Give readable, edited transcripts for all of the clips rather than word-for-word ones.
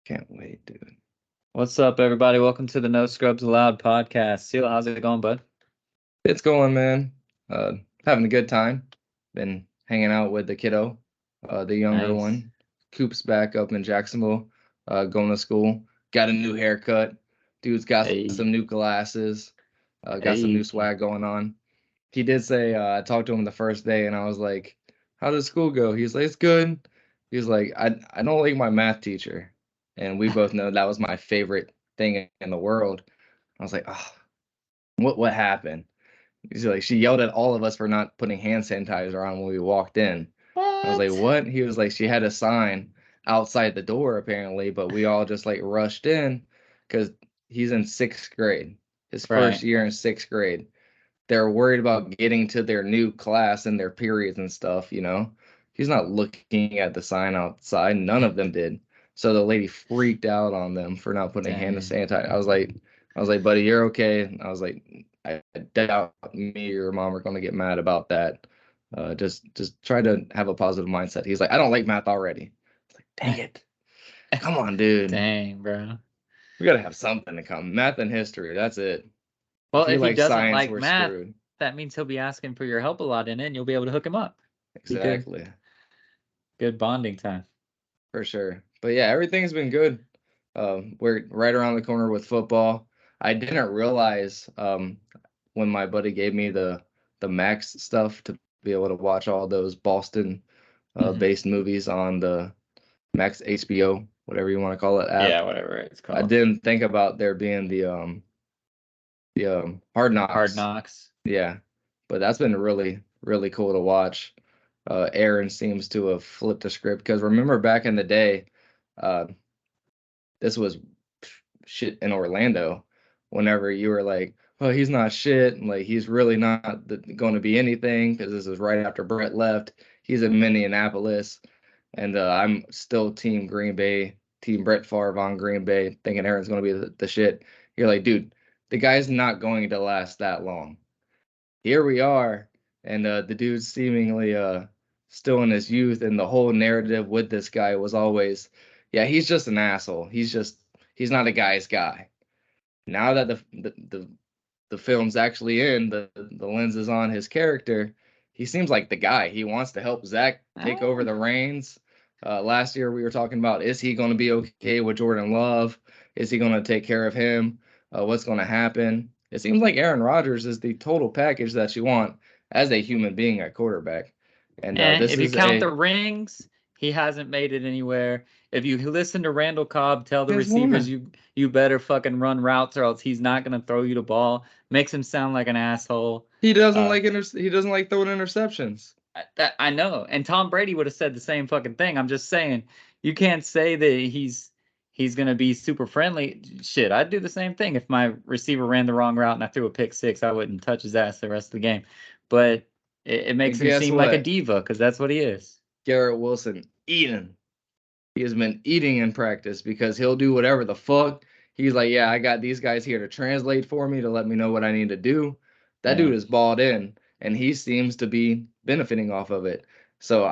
Can't wait, dude. What's up, everybody? Welcome to the No Scrubs Allowed podcast. Seal, how's it going, bud? It's going, man. Having a good time. Been hanging out with the kiddo, the younger Nice. one. Coop's back up in Jacksonville, going to school. Got a new haircut. Dude's got Hey. some new glasses. Got some new swag going on. He did say, I talked to him the first day, and I was like, "How did school go?" He's like, "It's good." He's like, "I don't like my math teacher," and we both know that was my favorite thing in the world. I was like, "Oh, what happened?" He's like, she yelled at all of us for not putting hand sanitizer on when we walked in. I was like, what? He was like, she had a sign outside the door apparently, but we all just like rushed in because he's in sixth grade, his first Right. year in sixth grade. They're worried about getting to their new class and their periods and stuff, you know. He's not looking at the sign outside. None of them did. So the lady freaked out on them for not putting hand sanitizer. I was like, buddy, you're okay. I was like, I doubt me or your mom are gonna get mad about that. Just try to have a positive mindset. He's like, I don't like math already. I was like, dang it. Come on, dude. Dang, bro. We gotta have something to come. Math and history, that's it. Well, If he if he likes doesn't science, like we're math, screwed. that means he'll be asking for your help a lot in it, and you'll be able to hook him up. Exactly. Good bonding time. For sure. But yeah, everything's been good. We're right around the corner with football. I didn't realize when my buddy gave me the Max stuff to be able to watch all those Boston based movies on the Max HBO, whatever you want to call it, app. Yeah, whatever it's called. I didn't think about there being the Hard Knocks. Hard Knocks. Yeah, but that's been really cool to watch. Aaron seems to have flipped the script because remember back in the day, uh, this was shit in Orlando. Whenever you were like, "Oh, he's not shit," and like he's really not going to be anything because this is right after Brett left. He's in Minneapolis, and I'm still Team Green Bay, Team Brett Favre on Green Bay, thinking Aaron's going to be the shit. You're like, dude, the guy's not going to last that long. Here we are, and the dude's seemingly still in his youth, and the whole narrative with this guy was always, yeah, he's just an asshole. He's not a guy's guy. Now that the film's actually in, the lens is on his character, he seems like the guy. He wants to help Zach take over the reins. Last year we were talking about, is he going to be okay with Jordan Love? Is he going to take care of him? What's going to happen? It seems like Aaron Rodgers is the total package that you want as a human being at quarterback. And this if you is count the rings, he hasn't made it anywhere. If you listen to Randall Cobb tell the There's receivers you better fucking run routes or else he's not gonna throw you the ball, makes him sound like an asshole. He doesn't like he doesn't like throwing interceptions. I know, and Tom Brady would have said the same fucking thing. I'm just saying, you can't say that he's gonna be super friendly. Shit, I'd do the same thing if my receiver ran the wrong route and I threw a pick six. I wouldn't touch his ass the rest of the game. But it makes him seem like a diva because that's what he is. Garrett Wilson eating. He has been eating in practice because he'll do whatever the fuck. He's like, yeah, I got these guys here to translate for me to let me know what I need to do. That dude is balled in, and he seems to be benefiting off of it. So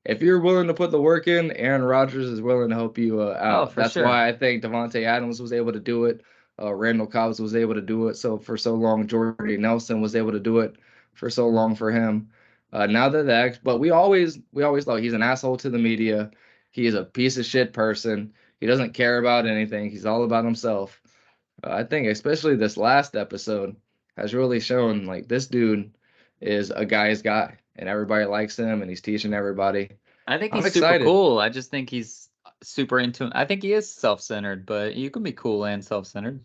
if you're willing to put the work in, Aaron Rodgers is willing to help you out. That's why I think Devontae Adams was able to do it. Randall Cobbs was able to do it. So for so long, Jordy Nelson was able to do it for so long for him. Now that but we always thought he's an asshole to the media. He is a piece of shit person. He doesn't care about anything. He's all about himself. I think especially this last episode has really shown like this dude is a guy's guy and everybody likes him and he's teaching everybody. I think he's super cool. I just think he's super into him. I think he is self-centered, but you can be cool and self-centered.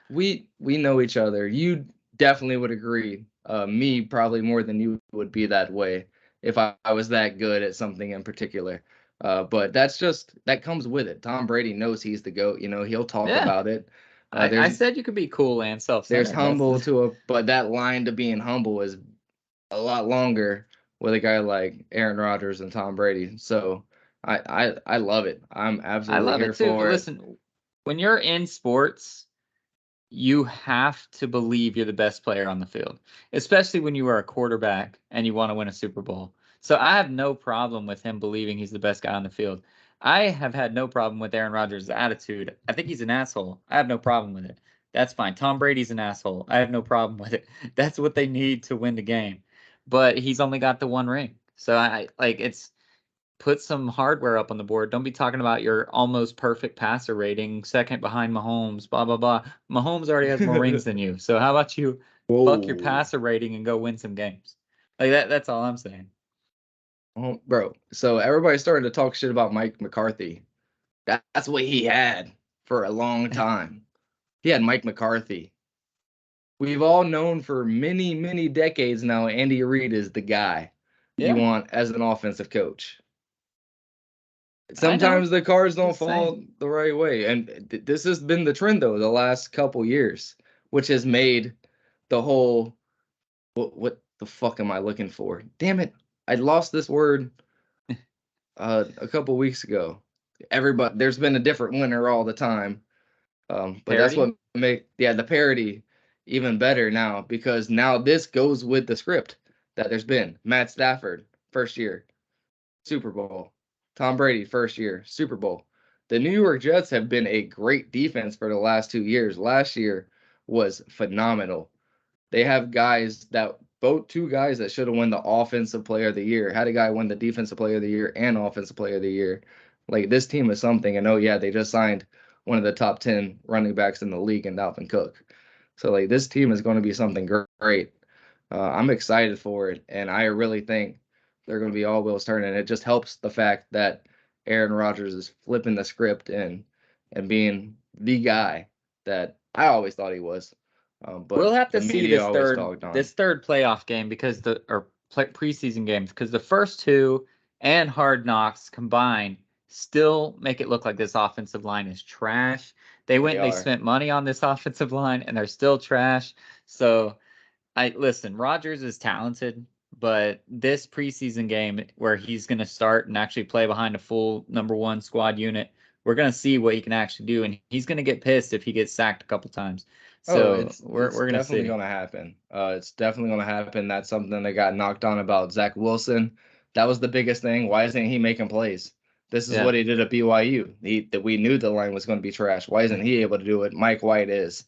We know each other. You definitely would agree. Me probably more than you would be that way if I was that good at something in particular. But that comes with it. Tom Brady knows he's the GOAT. You know, he'll talk about it. I said you could be cool and self-centered. There's humble but that line to being humble is a lot longer with a guy like Aaron Rodgers and Tom Brady. So I love it. I'm absolutely here for it. Listen, when you're in sports, you have to believe you're the best player on the field, especially when you are a quarterback and you want to win a Super Bowl. So I have no problem with him believing he's the best guy on the field. I have had no problem with Aaron Rodgers' attitude. I think he's an asshole. I have no problem with it. That's fine. Tom Brady's an asshole. I have no problem with it. That's what they need to win the game. But he's only got the one ring. So I like it's put some hardware up on the board. Don't be talking about your almost perfect passer rating, second behind Mahomes, blah blah blah. Mahomes already has more rings than you. So how about you fuck your Whoa. passer rating and go win some games? Like that's all I'm saying. Oh, bro. So everybody's starting to talk shit about Mike McCarthy. That's what he had for a long time. He had Mike McCarthy. We've all known for many, many decades now Andy Reid is the guy you Yeah, want as an offensive coach. I know. Sometimes the cards don't Just saying. fall the right way. And this has been the trend, though, the last couple years, which has made the whole what the fuck am I looking for? Damn it. I lost this word a couple weeks ago. Everybody, there's been a different winner all the time. But that's Parody? what make the parody even better now because now this goes with the script that there's been. Matt Stafford, first year, Super Bowl. Tom Brady, first year, Super Bowl. The New York Jets have been a great defense for the last 2 years. Last year was phenomenal. They have guys that both two guys that should have won the offensive player of the year. Had a guy win the defensive player of the year and offensive player of the year. Like this team is something. And oh yeah, they just signed one of the top 10 running backs in the league in Dalvin Cook. So like this team is going to be something great. I'm excited for it, and I really think they're going to be all wheels turning. It just helps the fact that Aaron Rodgers is flipping the script and being the guy that I always thought he was. We'll But have the to see media always dogged on. this third playoff game because preseason games because the first two and Hard Knocks combined still make it look like this offensive line is trash. They went They and they are. spent money on this offensive line and they're still trash. So I listen, Rodgers is talented, but this preseason game where he's going to start and actually play behind a full number one squad unit, we're going to see what he can actually do, and he's going to get pissed if he gets sacked a couple times. Oh, So it's we're going to definitely see. going to happen. It's definitely going to happen. That's something that got knocked on about Zach Wilson. That was the biggest thing. Why isn't he making plays? This is Yeah, what he did at BYU. That we knew the line was going to be trash. Why isn't he able to do it? Mike White is.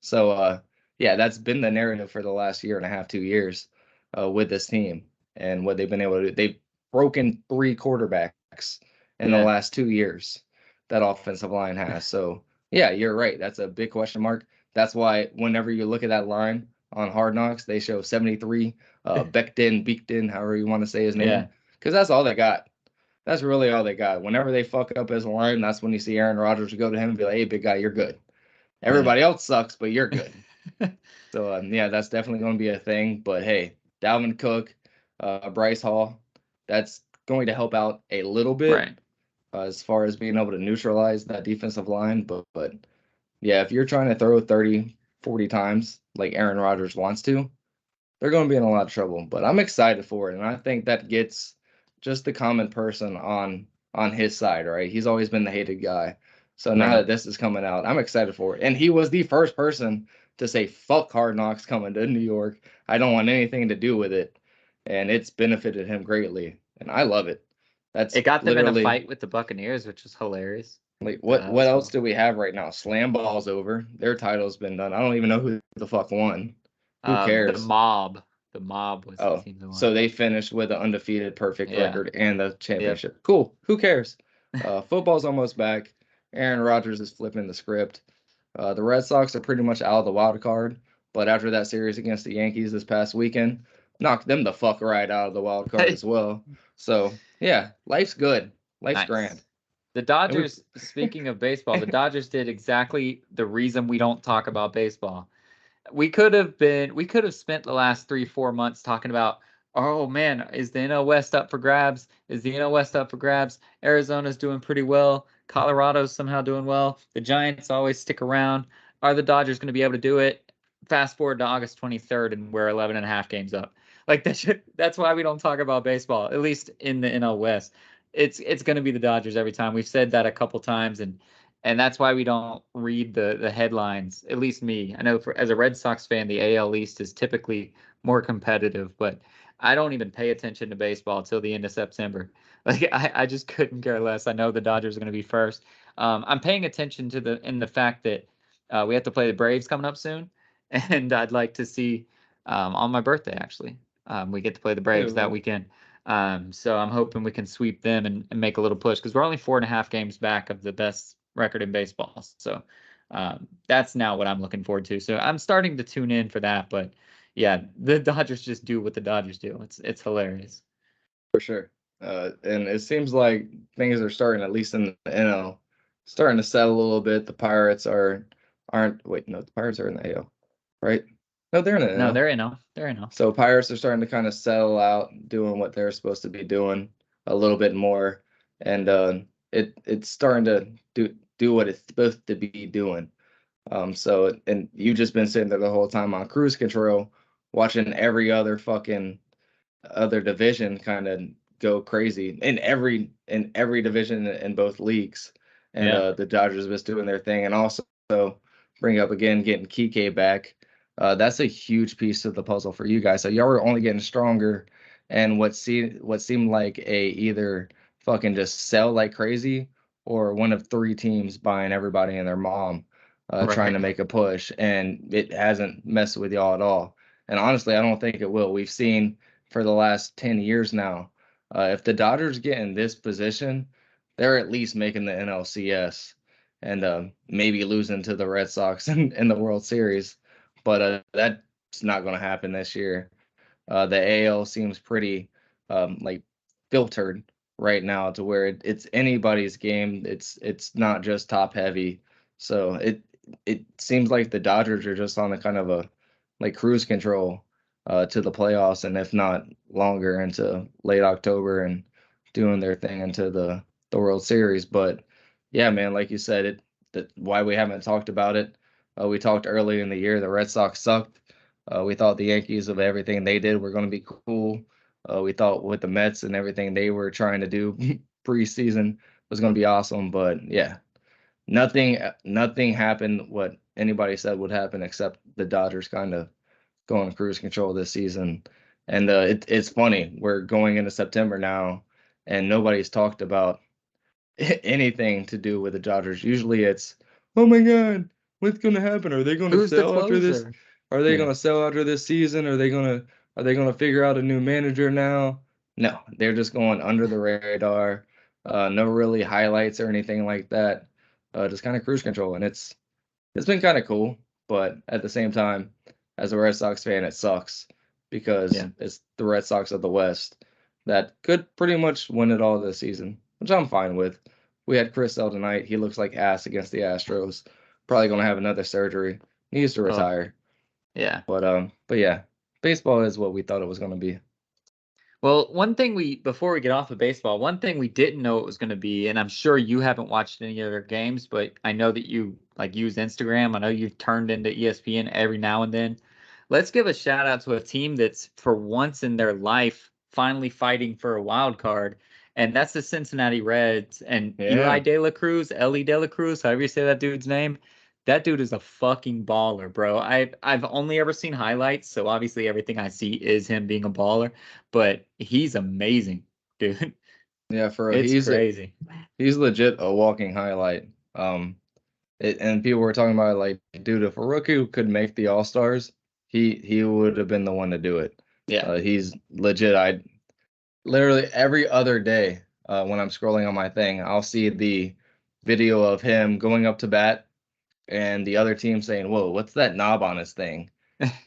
So, yeah, that's been the narrative for the last year and a half, 2 years, with this team and what they've been able to do. They've broken 3 quarterbacks in the yeah, last 2 years. That offensive line has. So, yeah, you're right. That's a big question mark. That's why whenever you look at that line on Hard Knocks, they show 73, Beekton, however you want to say his yeah, name, because that's all they got. That's really all they got. Whenever they fuck up as a line, that's when you see Aaron Rodgers go to him and be like, "Hey, big guy, you're good. yeah. Everybody else sucks, but you're good." So yeah, that's definitely going to be a thing. But hey, Dalvin Cook, Bryce Hall, that's going to help out a little bit Right. as far as being able to neutralize that defensive line. But yeah, if you're trying to throw 30, 40 times like Aaron Rodgers wants to, they're going to be in a lot of trouble. But I'm excited for it, and I think that gets just the common person on his side, right? He's always been the hated guy. So now Right. that this is coming out, I'm excited for it. And he was the first person to say, "Fuck Hard Knocks coming to New York. I don't want anything to do with it." And it's benefited him greatly, and I love it. That's It got them in a literally fight with the Buccaneers, which was hilarious. like what As else well. do we have right now? Slam Ball's over. Their title's been done. I don't even know who the fuck won. Who The cares? mob. The mob was the Oh, team that won. so they finished with an undefeated perfect Yeah. record and the Yep. championship. Cool. Who cares? Football's almost back. Aaron Rodgers is flipping the script. The Red Sox are pretty much out of the wild card, but after that series against the Yankees this past weekend, knocked them the fuck right out of the wild card as well. So yeah, life's good. Life's grand. Nice. The And we Dodgers, speaking of baseball, the Dodgers did exactly the reason we don't talk about baseball. We could have spent the last 3 4 months talking about, oh man, is the NL West up for grabs? Is the NL West up for grabs? Arizona's doing pretty well. Colorado's somehow doing well. The Giants always stick around. Are the Dodgers going to be able to do it? Fast forward to August 23rd and we're 11 and a half games up. Like that's why we don't talk about baseball, at least in the NL West. It's going to be the Dodgers every time. We've said that a couple times, and that's why we don't read the headlines. At least me. I know as a Red Sox fan, the AL East is typically more competitive, but I don't even pay attention to baseball till the end of September. Like I just couldn't care less. I know the Dodgers are going to be first. I'm paying attention to the fact that we have to play the Braves coming up soon, and I'd like to see on my birthday actually. We get to play the Braves that Ew. weekend. So I'm hoping we can sweep them and make a little push because we're only 4.5 games back of the best record in baseball. So that's now what I'm looking forward to. So I'm starting to tune in for that. But yeah, the Dodgers just do what the Dodgers do. It's hilarious. For sure. And it seems like things are starting, at least in the NL, starting to settle a little bit. The Pirates aren't wait, no, the Pirates are in the AL, right? No, they're in the No, NL. they're in. They're in. So Pirates are starting to kind of settle out, doing what they're supposed to be doing a little bit more, and it's starting to do what it's supposed to be doing. So and you've just been sitting there the whole time on cruise control, watching every other division kind of go crazy in every division in both leagues, and Yeah. the Dodgers was doing their thing, and also bring up again getting Kike back. That's a huge piece of the puzzle for you guys. So y'all were only getting stronger, and what seemed like a either fucking just sell like crazy or one of three teams buying everybody and their mom, trying to Right. make a push, and it hasn't messed with y'all at all. And honestly, I don't think it will. We've seen for the last 10 years now. If the Dodgers get in this position, they're at least making the NLCS and maybe losing to the Red Sox in the World Series. But that's not going to happen this year. The AL seems pretty like filtered right now to where it's anybody's game. It's not just top heavy. So it seems like the Dodgers are just on a kind of a like cruise control to the playoffs, and if not longer into late October and doing their thing into the World Series. But yeah, man, like you said, that why we haven't talked about it. We talked early in the year. The Red Sox sucked. We thought the Yankees of everything they did were going to be cool. We thought with the Mets and everything they were trying to do preseason was going to be awesome. But yeah, nothing happened what anybody said would happen except the Dodgers kind of going cruise control this season. And it's funny. We're going into September now, and nobody's talked about anything to do with the Dodgers. Usually it's, oh my God, what's going to happen? Are they going to Who's the sell after this? closer? Are they Yeah. going to sell after this season? Are they going to figure out a new manager now? No, they're just going under the radar. No really highlights or anything like that. Just kind of cruise control, and it's been kind of cool, but at the same time, as a Red Sox fan, it sucks because Yeah. it's the Red Sox of the West that could pretty much win it all this season, which I'm fine with. We had Chris Sale tonight. He looks like ass against the Astros. Probably gonna have another surgery. Needs to Oh, retire. yeah. But yeah, baseball is what we thought it was gonna be. Well, one thing before we get off of baseball, one thing we didn't know it was going to be, and I'm sure you haven't watched any of their games, but I know that you like use Instagram. I know you've turned into ESPN every now and then. Let's give a shout out to a team that's for once in their life finally fighting for a wild card, and that's the Cincinnati Reds and Eli Yeah, De La Cruz, Ellie De La Cruz, however you say that dude's name. That dude is a fucking baller, bro. I've only ever seen highlights, so obviously everything I see is him being a baller, but he's amazing, dude. yeah. For It's crazy. he's legit a walking highlight. And people were talking about like, dude, if a rookie who could make the All Stars, he would have been the one to do it. Yeah. He's legit. I literally every other day when I'm scrolling on my thing, I'll see the video of him going up to bat and the other team saying, "Whoa, what's that knob on his thing?"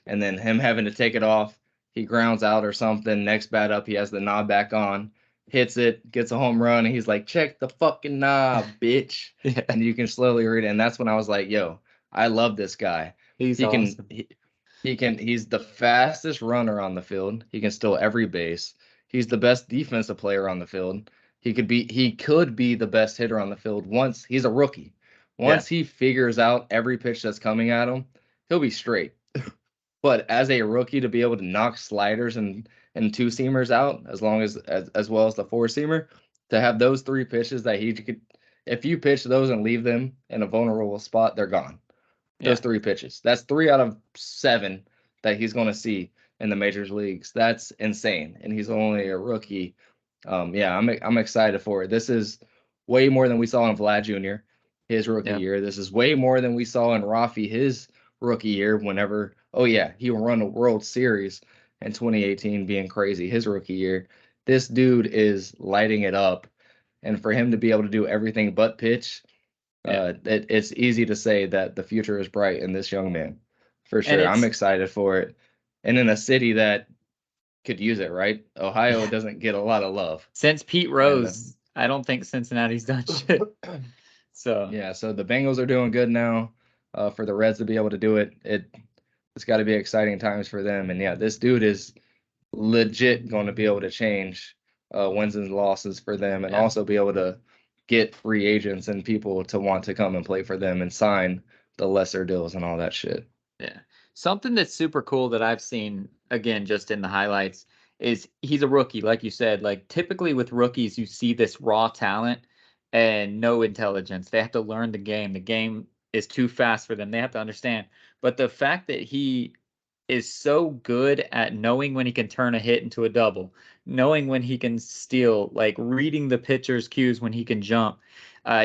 And then him having to take it off. He grounds out or something. Next bat up, he has the knob back on, hits it, gets a home run, and he's like, "Check the fucking knob, bitch." Yeah. And you can slowly read it. And that's when I was like, "Yo, I love this guy. He's He can awesome. he's the fastest runner on the field. He can steal every base. He's the best defensive player on the field. He could be the best hitter on the field once he's a rookie. Yeah. Once he figures out every pitch that's coming at him, he'll be straight. But as a rookie to be able to knock sliders and two seamers out as well as the four seamer, to have those three pitches that he could, if you pitch those and leave them in a vulnerable spot, they're gone. Those Yeah. three pitches. That's 3 out of 7 that he's going to see. in the major leagues. That's insane, and he's only a rookie. Yeah, I'm excited for it. This is way more than we saw in Vlad Jr. his rookie Yep. year. This is way more than we saw in Rafi his rookie year. Whenever, oh yeah, he won a World Series in 2018, being crazy his rookie year. This dude is lighting it up, and for him to be able to do everything but pitch, Yeah. it's easy to say that the future is bright in this young man, for And sure. I'm it's excited for it, and in a city that could use it, right? Ohio yeah. doesn't get a lot of love, Since Pete and Rose, I don't think Cincinnati's done shit. So yeah, so the Bengals are doing good now. For the Reds to be able to do it, it's got to be exciting times for them. And yeah, this dude is legit going to be able to change wins and losses for them, and yeah. also be able to get free agents and people to want to come and play for them and sign the lesser deals and all that shit. Yeah. Something that's super cool that I've seen again just in the highlights is he's a rookie, like you said. Like typically with rookies, you see this raw talent and no intelligence. They have to learn the game. The game is too fast for them. They have to understand. But the fact that he is so good at knowing when he can turn a hit into a double, knowing when he can steal, like reading the pitcher's cues when he can jump.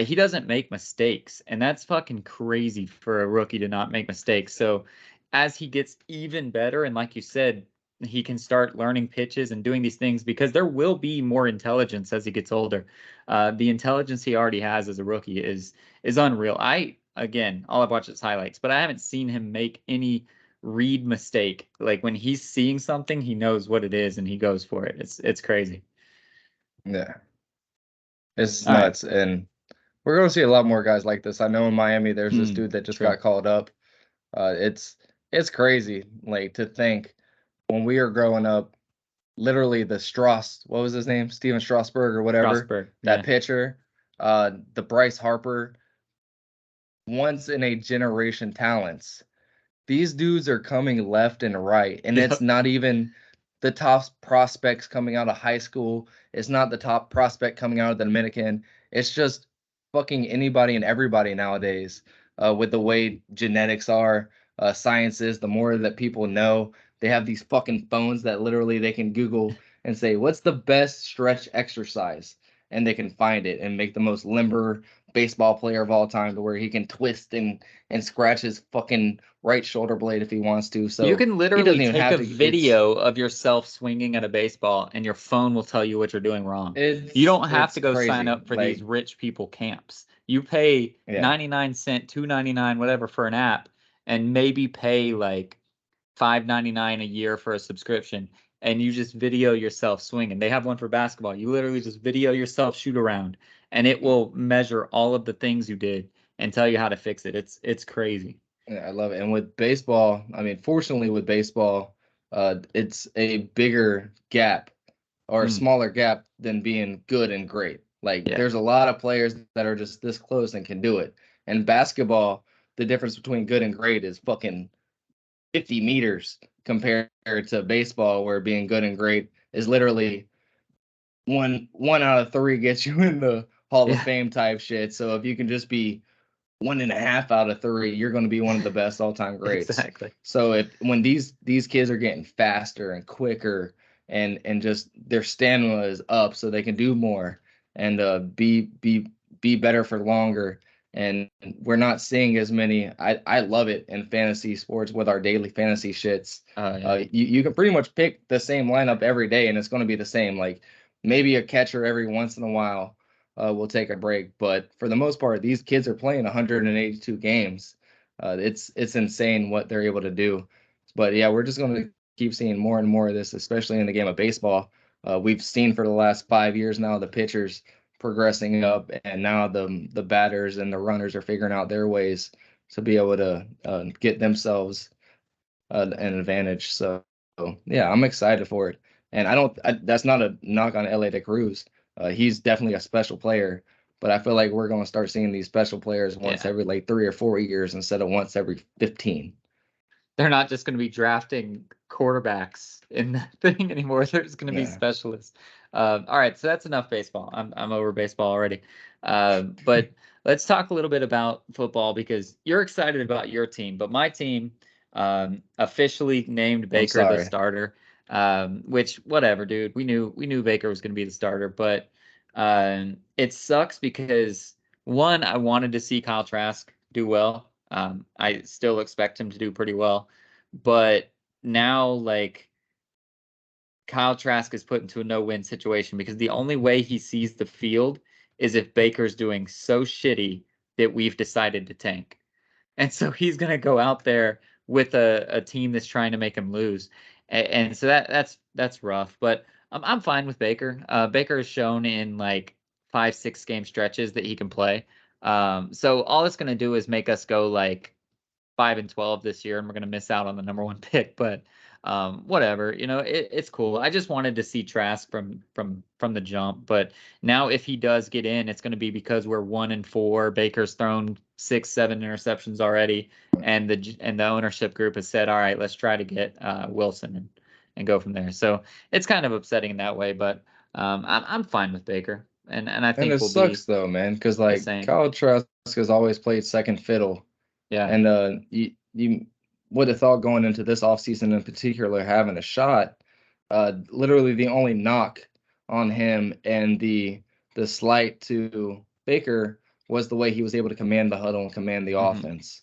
He doesn't make mistakes, and that's fucking crazy for a rookie to not make mistakes. So as he gets even better, and like you said, he can start learning pitches and doing these things because there will be more intelligence as he gets older. The intelligence he already has as a rookie is unreal. All I've watched is highlights, but I haven't seen him make any read mistake. Like when he's seeing something, he knows what it is and he goes for it. It's crazy. Yeah, it's All right. nuts, and we're going to see a lot more guys like this. I know in Miami, there's this dude that just True. got called up. It's crazy, like to think when we were growing up, literally the Strauss, what was his name? Steven Strasburg or whatever, Strasburg. that Yeah. pitcher, the Bryce Harper, once in a generation talents. These dudes are coming left and right, and it's Yep. not even the top prospects coming out of high school. It's not the top prospect coming out of the Dominican. It's just fucking anybody and everybody nowadays. With the way genetics are, science is, the more that people know, they have these fucking phones that literally they can Google and say, "What's the best stretch exercise?" And they can find it and make the most limber baseball player of all time to where he can twist and scratch his fucking right shoulder blade if he wants to. You So can he literally doesn't even take have a to. It's video of yourself swinging at a baseball and your phone will tell you what you're doing wrong. You it's don't have it's to go sign crazy. up for these Like, rich people camps. You pay yeah, 99 cent, 2.99, whatever for an app, and maybe pay like 5.99 a year for a subscription, and you just video yourself swinging. They have one for basketball. You literally just video yourself shoot around, and it will measure all of the things you did and tell you how to fix it. It's crazy. yeah, I love it. And with baseball, I mean, fortunately with baseball, it's a bigger gap or a Mm, smaller gap than being good and great. Like yeah. there's a lot of players that are just this close and can do it. And basketball, the difference between good and great is fucking 50 meters compared to baseball, where being good and great is literally one out of three gets you in the Hall of Yeah. Fame type shit. So if you can just be 1.5 out of three, you're going to be one of the best all time greats. Exactly. So if when these kids are getting faster and quicker and just their stamina is up, so they can do more and be better for longer. And we're not seeing as many. I love it in fantasy sports with our daily fantasy shits. Oh yeah. You can pretty much pick the same lineup every day, and it's going to be the same. Like maybe a catcher every once in a while will take a break. But for the most part, these kids are playing 182 games. It's insane what they're able to do. But yeah, we're just going to keep seeing more and more of this, especially in the game of baseball. We've seen for the last 5 years now the pitchers progressing up, and now the batters and the runners are figuring out their ways to be able to get themselves an advantage. So yeah, I'm excited for it. And that's not a knock on LA de Cruz. He's definitely a special player, but I feel like we're going to start seeing these special players once Yeah. every like 3 or 4 years instead of once every 15. They're not just going to be drafting quarterbacks in that thing anymore. They're just going to be Yeah. specialists. All right, so that's enough baseball. I'm over baseball already. But let's talk a little bit about football because you're excited about your team, but my team, Officially named Baker the sorry. starter. Which whatever, dude. We knew Baker was going to be the starter, but it sucks because one, I wanted to see Kyle Trask do well. I still expect him to do pretty well, but now like Kyle Trask is put into a no-win situation because the only way he sees the field is if Baker's doing so shitty that we've decided to tank. And so he's going to go out there with a team that's trying to make him lose. And so that's rough, but I'm fine with Baker. Baker has shown in like 5-6 game stretches that he can play. So all it's going to do is make us go like 5-12 this year, and we're going to miss out on the number 1 pick. But whatever, it's cool. I just wanted to see Trask from the jump, but now if he does get in, it's going to be because we're 1-4. Baker's thrown 6-7 interceptions already, and the ownership group has said, all right, let's try to get Wilson and go from there. So it's kind of upsetting in that way, but I'm fine with Baker, and I And think it we'll be sucks though, man, because the like same. Kyle Trask has always played second fiddle. Yeah. And you would have thought going into this offseason in particular having a shot. Literally the only knock on him and the slight to Baker was the way he was able to command the huddle and command the Mm-hmm. offense.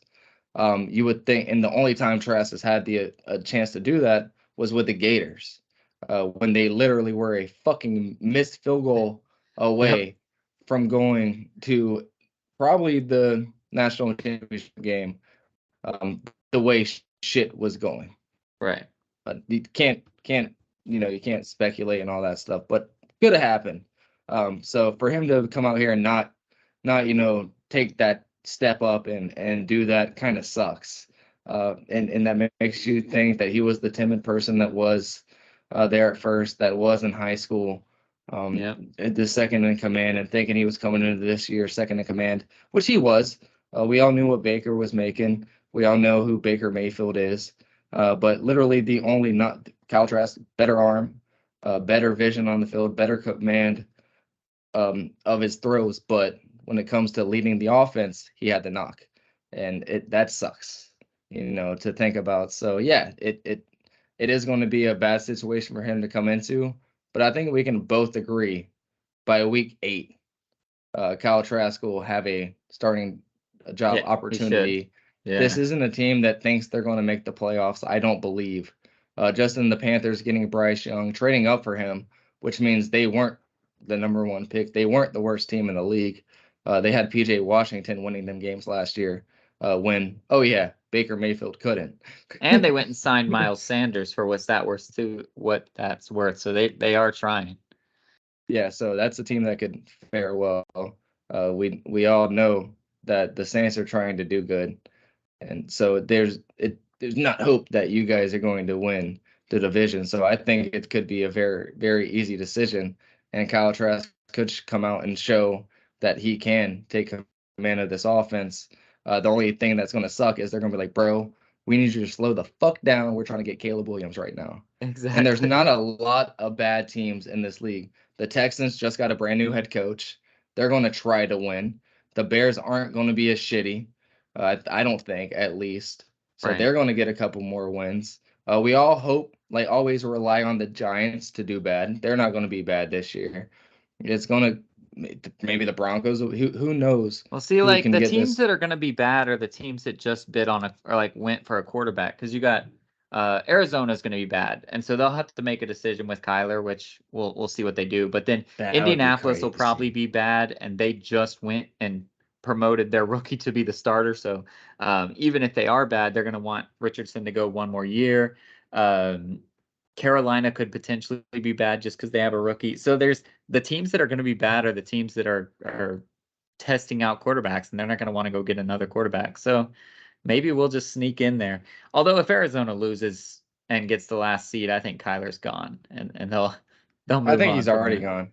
You would think, and the only time Trask has had a chance to do that was with the Gators, when they literally were a fucking missed field goal away Yep. from going to probably the national championship game. The way shit was going. Right. You can't you can't speculate and all that stuff, but could have happened. So for him to come out here and not take that step up and do that kind of sucks. And that makes you think that he was the timid person that was there at first, that was in high school, Yep. the second in command, and thinking he was coming into this year second in command, which he was. We all knew what Baker was making. We all know who Baker Mayfield is. But literally the only not Kyle Trask, better arm, better vision on the field, better command of his throws. But when it comes to leading the offense, he had the knock, and that sucks, to think about. So yeah, it is going to be a bad situation for him to come into. But I think we can both agree by week 8, Kyle Trask will have a starting job Yeah, he should. opportunity. This Yeah. isn't a team that thinks they're going to make the playoffs. I don't believe. Just in the Panthers getting Bryce Young, trading up for him, which means they weren't the number 1 pick. They weren't the worst team in the league. They had PJ Washington winning them games last year, when, oh yeah, Baker Mayfield couldn't. And they went and signed Miles Sanders for what's that worth too, what that's worth. So they are trying. Yeah, so that's a team that could fare well. We all know that the Saints are trying to do good. And so there's not hope that you guys are going to win the division. So I think it could be a very, very easy decision. And Kyle Trask could come out and show that he can take command of this offense. The only thing that's going to suck is they're going to be like, bro, we need you to slow the fuck down. We're trying to get Caleb Williams right now. And there's Exactly. not a lot of bad teams in this league. The Texans just got a brand new head coach. They're going to try to win. The Bears aren't going to be as shitty. I don't think, at least. So Right. they're going to get a couple more wins. We all hope, like always, rely on the Giants to do bad. They're not going to be bad this year. It's going to maybe the Broncos. Who knows Well, see, who like can the get teams this? that are going to be bad are the teams that just bid on or like went for a quarterback, because you got Arizona's going to be bad, and so they'll have to make a decision with Kyler, which we'll see what they do. But then That would be Indianapolis will probably crazy. be bad, and they just went and promoted their rookie to be the starter. So even if they are bad, they're going to want Richardson to go one more year. Um, Carolina could potentially be bad just because they have a rookie. So there's the teams that are going to be bad are the teams that are testing out quarterbacks, and they're not going to want to go get another quarterback. So maybe we'll just sneak in there. Although if Arizona loses and gets the last seed, I think Kyler's gone, and they'll I move think on he's from already there. gone.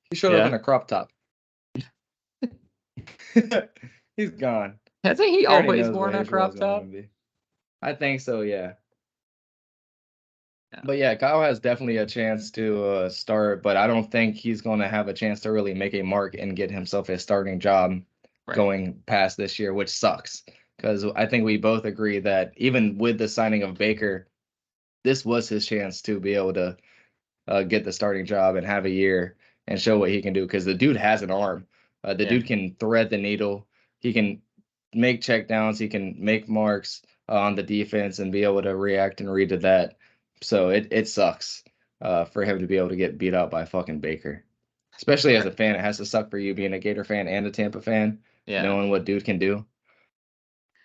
He showed up in Yeah, a crop top. He's gone. hasn't he He already always knows what worn a his role is crop going to top? be. I think so, yeah. Yeah, But yeah, Kyle has definitely a chance to start, but I don't think he's going to have a chance to really make a mark and get himself a starting job right. going past this year, which sucks because I think we both agree that even with the signing of Baker, this was his chance to be able to get the starting job and have a year and show what he can do because the dude has an arm. The Yeah. dude can thread the needle. He can make checkdowns. He can make marks on the defense and be able to react and read to that. So it sucks for him to be able to get beat out by fucking Baker. Especially as a fan, it has to suck for you being a Gator fan and a Tampa fan, Yeah. knowing what dude can do.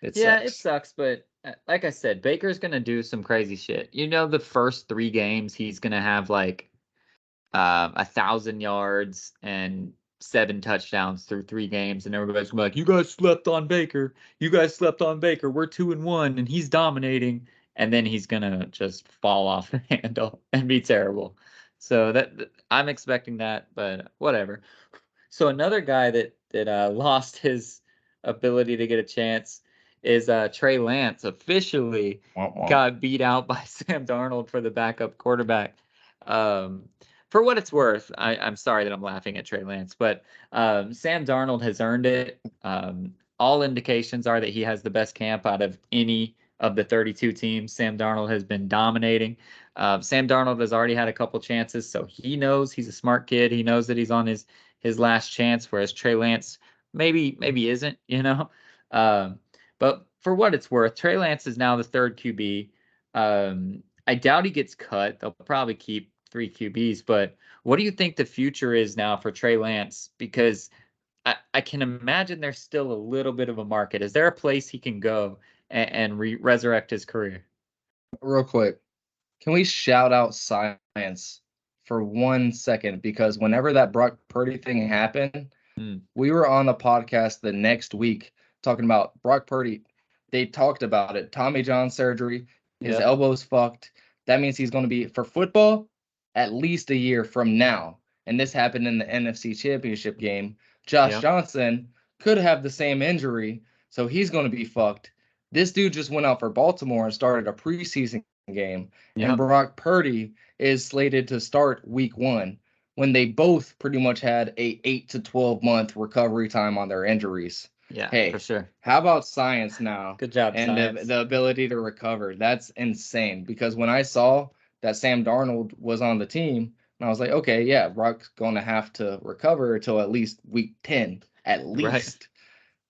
It Yeah, it sucks. sucks, but like I said, Baker's gonna do some crazy shit. You know, the first 3 games he's gonna have like 1,000 yards and 7 touchdowns through 3 games, and everybody's gonna be like, "You guys slept on Baker. You guys slept on Baker. We're 2-1, and he's dominating." And then he's gonna just fall off the handle and be terrible. So I'm expecting that, but whatever. So another guy that lost his ability to get a chance is Trey Lance. Officially Womp womp. got beat out by Sam Darnold for the backup quarterback. Um, for what it's worth, I'm sorry that I'm laughing at Trey Lance, but Sam Darnold has earned it. All indications are that he has the best camp out of any of the 32 teams. Sam Darnold has been dominating. Sam Darnold has already had a couple chances, so he knows he's a smart kid. He knows that he's on his last chance, whereas Trey Lance maybe isn't, you know. Um, but for what it's worth, Trey Lance is now the third QB. I doubt he gets cut. They'll probably keep 3 QBs. But what do you think the future is now for Trey Lance? Because I can imagine there's still a little bit of a market. Is there a place he can go and resurrect his career? Real quick, can we shout out science for 1 second? Because whenever that Brock Purdy thing happened, Mm, we were on the podcast the next week talking about Brock Purdy. They talked about it. Tommy John surgery, his yep. elbow's fucked. That means he's going to be for football at least a year from now. And this happened in the NFC Championship game. Josh Yep. Johnson could have the same injury, so he's going to be fucked. This dude just went out for Baltimore and started a preseason game, and Yep. Brock Purdy is slated to start week 1 when they both pretty much had a 8 to 12 month recovery time on their injuries. Yeah, for Hey, sure. how about science now Good job, and science. the ability to recover? That's insane because when I saw that Sam Darnold was on the team, and I was like, okay, yeah, Brock's going to have to recover until at least week 10, at Right. least.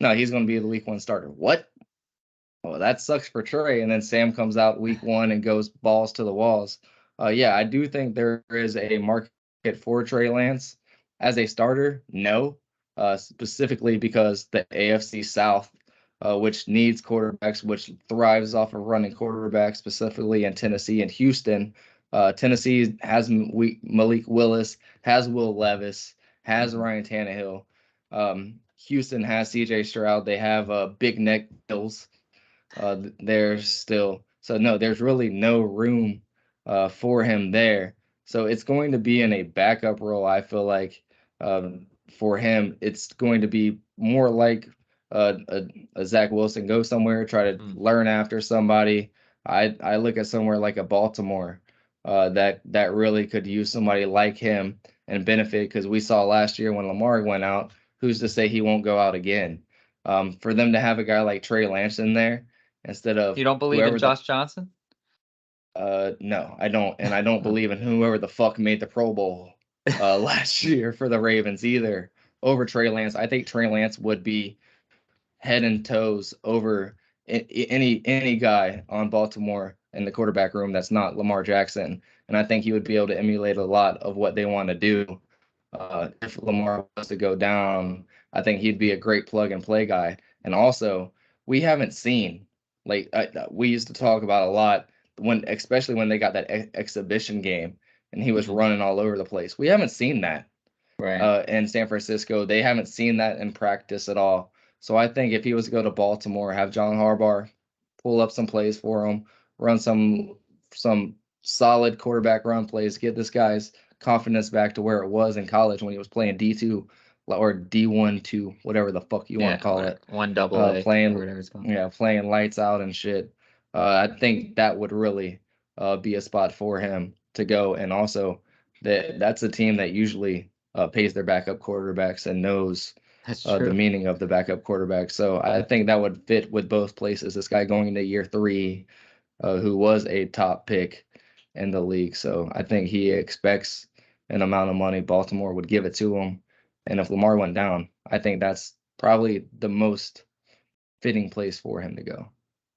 No, he's going to be the week 1 starter. What? Well, that sucks for Trey. And then Sam comes out week 1 and goes balls to the walls. Yeah, I do think there is a market for Trey Lance as a starter. No, specifically because the AFC South, which needs quarterbacks, which thrives off of running quarterbacks, specifically in Tennessee and Houston. Tennessee has Malik Willis, has Will Levis, has Mhm. Ryan Tannehill. Houston has CJ Stroud. They have Big Neck Hills there's still. So no, there's really no room for him there. So it's going to be in a backup role. I feel like for him, it's going to be more like a Zach Wilson go somewhere, try to Mm. learn after somebody. I look at somewhere like a Baltimore that really could use somebody like him and benefit because we saw last year when Lamar went out. Who's to say he won't go out again? For them to have a guy like Trey Lance in there instead of You don't believe in whoever the Josh Johnson? no, I don't, and I don't believe in whoever the fuck made the Pro Bowl last year for the Ravens either over Trey Lance. I think Trey Lance would be head and toes over any guy on Baltimore in the quarterback room that's not Lamar Jackson, and I think he would be able to emulate a lot of what they want to do. If Lamar was to go down, I think he'd be a great plug and play guy. And also, we haven't seen like we used to talk about a lot when, especially when they got that exhibition game and he was Mhm. running all over the place. We haven't seen that Right. in San Francisco. They haven't seen that in practice at all. So I think if he was to go to Baltimore, have John Harbaugh pull up some plays for him, run some solid quarterback run plays, get this guy's confidence back to where it was in college when he was playing D2 or D1 2, whatever the fuck you want to Yeah, call or it. one double A or Playing whatever it's called. yeah, playing lights out and shit. I think that would really be a spot for him to go. And also that's a team that usually pays their backup quarterbacks and knows That's the true. meaning of the backup quarterback. So I think that would fit with both places. This guy going into year 3, who was a top pick in the league. So I think he expects an amount of money. Baltimore would give it to him. And if Lamar went down, I think that's probably the most fitting place for him to go.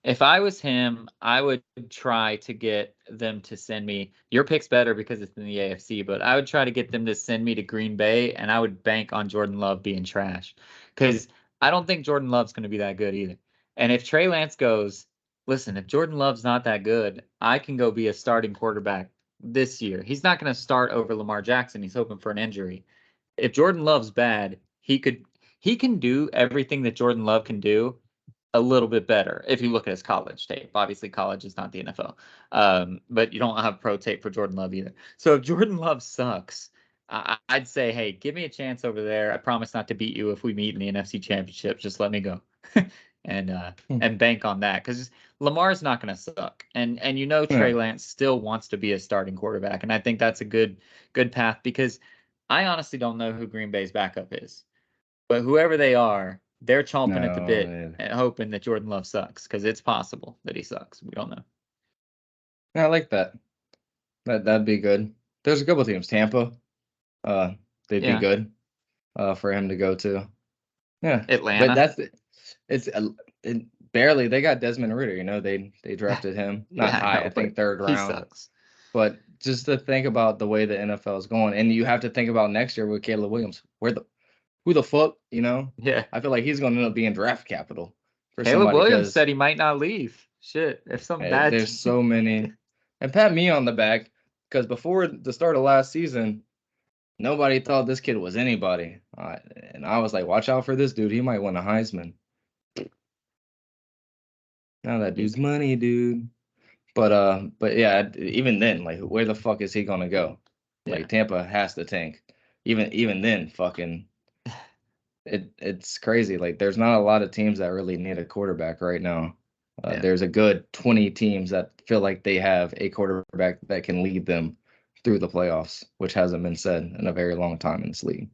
If I was him, I would try to get them to send me. Your pick's better because it's in the AFC, but I would try to get them to send me to Green Bay, and I would bank on Jordan Love being trash because I don't think Jordan Love's going to be that good either. And if Trey Lance goes, listen, if Jordan Love's not that good, I can go be a starting quarterback this year. He's not going to start over Lamar Jackson. He's hoping for an injury. If Jordan Love's bad, he can do everything that Jordan Love can do a little bit better if you look at his college tape. Obviously, college is not the NFL, but you don't have pro tape for Jordan Love either. So if Jordan Love sucks, I'd say, hey, give me a chance over there. I promise not to beat you if we meet in the NFC Championship. Just let me go, and Hmm. and bank on that because Lamar's not going to suck, and Trey Yeah. Lance still wants to be a starting quarterback, and I think that's a good path because I honestly don't know who Green Bay's backup is. But whoever they are, they're chomping at the No, bit man. and hoping that Jordan Love sucks because it's possible that he sucks. We don't know. I like that. That'd be good. There's a couple teams. Tampa, uh, they'd be Yeah. good for him to go to. Yeah, but Atlanta. that's it's it, barely. They got Desmond Ridder. They drafted him not Yeah, I high. I know, but think third he round. sucks. But just to think about the way the NFL is going, and you have to think about next year with Caleb Williams. Who the fuck? Yeah. I feel like he's going to end up being draft capital for Caleb somebody Williams because said he might not leave. Shit. If some bad there's team. so many. And pat me on the back because before the start of last season, nobody thought this kid was anybody. And I was like, watch out for this dude. He might win a Heisman. Now that He's dude's money, dude. But yeah, even then, like, where the fuck is he gonna go? yeah. Like, Tampa has to tank. Even then, fucking, it's crazy. Like, there's not a lot of teams that really need a quarterback right now. Yeah. There's a good 20 teams that feel like they have a quarterback that can lead them through the playoffs, which hasn't been said in a very long time in this league.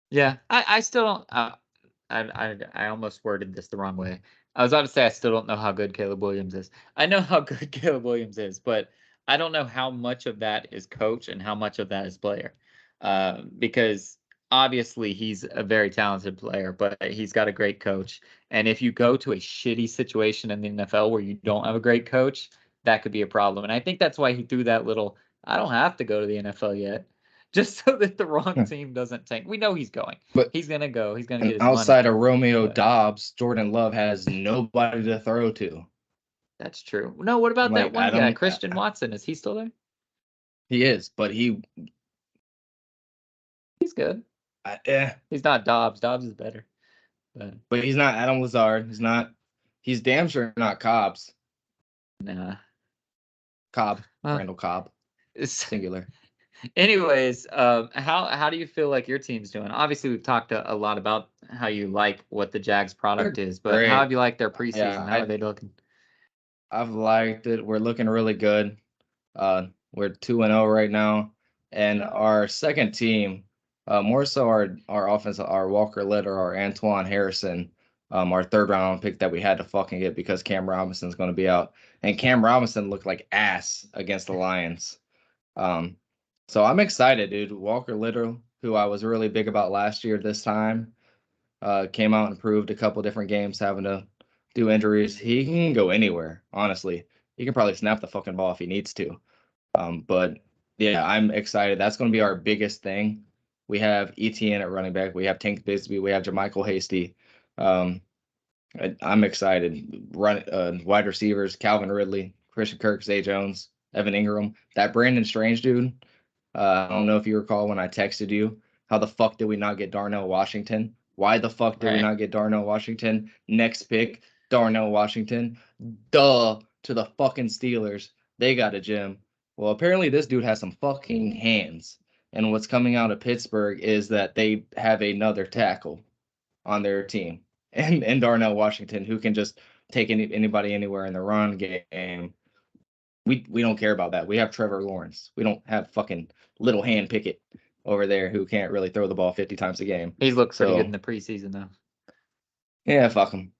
Yeah. I still don't I almost worded this the wrong way. I was about to say I still don't know how good Caleb Williams is. I know how good Caleb Williams is, but I don't know how much of that is coach and how much of that is player. Because obviously he's a very talented player, but he's got a great coach. And if you go to a shitty situation in the NFL where you don't have a great coach, that could be a problem. And I think that's why he threw that little, I don't have to go to the NFL yet, just so that the wrong Hmm. team doesn't tank. We know he's going. But He's gonna go. He's gonna get and his money. outside of Romeo But Dobbs, Jordan Love has nobody to throw to. that's true. No, what about that Like, I one guy, don't. Christian Watson? Is he still there? He is, but He's good. eh, He's not Dobbs. Dobbs is better. But but he's not Adam Lazard. He's not. He's damn sure not Cobb's. nah. Cobb, Well, Randall Cobb, it's, singular. anyways, how do you feel like your team's doing? Obviously, we've talked a lot about how you like what the Jags product They're is, but how have great. you liked their Yeah, preseason? How are they looking? I've liked it. We're looking really good. We're 2-0 right now, and our second team, more so our offense, our Walker Little, our Antoine Harrison, our third round pick that we had to fucking get because Cam Robinson's going to be out, and Cam Robinson looked like ass against the Lions. Um, so I'm excited, dude. Walker Little, who I was really big about last year this time, came out and proved a couple different games having to do injuries. He can go anywhere, honestly. He can probably snap the fucking ball if he needs to. But yeah, I'm excited. That's going to be our biggest thing. We have ETN at running back. We have Tank Bisbee. We have Jermichael Hasty. Um, I'm excited. Wide receivers: Calvin Ridley, Christian Kirk, Zay Jones, Evan Ingram. That Brandon Strange dude. I don't know if you recall when I texted you. How the fuck did we not get Darnell Washington? Why the fuck did we Right. not get Darnell Washington? Next pick, Darnell Washington. Duh to the fucking Steelers. They got a gem. Well, apparently this dude has some fucking hands. And what's coming out of Pittsburgh is that they have another tackle on their team, and Darnell Washington, who can just take anybody anywhere in the run game. We don't care about that. We have Trevor Lawrence. We don't have fucking little hand Pickett. over there who can't really throw the ball 50 times a game. He's looked pretty good in So the preseason, though. yeah, fuck him.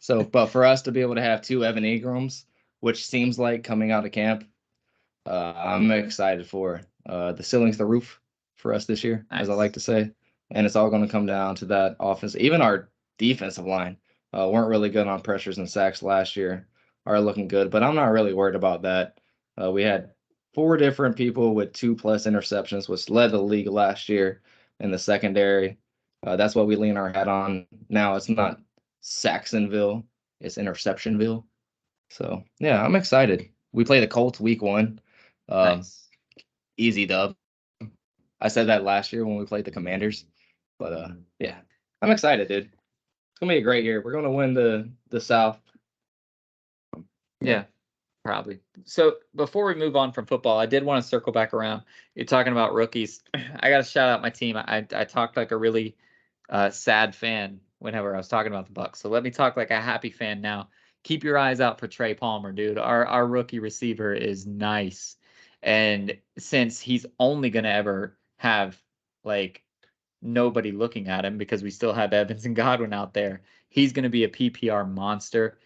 So, but for us to be able to have 2 Evan Ingrams, which seems like coming out of camp, I'm excited for. The ceiling's the roof for us this year, as I like Nice. to say. And it's all going to come down to that offense. Even our defensive line weren't really good on pressures and sacks last year, are looking good, but I'm not really worried about that. We had 4 different people with 2+ interceptions, which led the league last year in the secondary. That's what we lean our hat on. Now it's not Saxonville, it's Interceptionville. So yeah, I'm excited. We play the Colts week 1. Nice. Easy dub. I said that last year when we played the Commanders, but yeah, I'm excited, dude. It's gonna be a great year. We're gonna win the South. Yeah, probably. So before we move on from football, I did want to circle back around. You're talking about rookies. I got to shout out my team. I talked like a really sad fan whenever I was talking about the Bucks. So let me talk like a happy fan now. Keep your eyes out for Trey Palmer, dude. Our rookie receiver is nice. And since he's only gonna ever have like nobody looking at him because we still have Evans and Godwin out there, he's gonna be a PPR monster.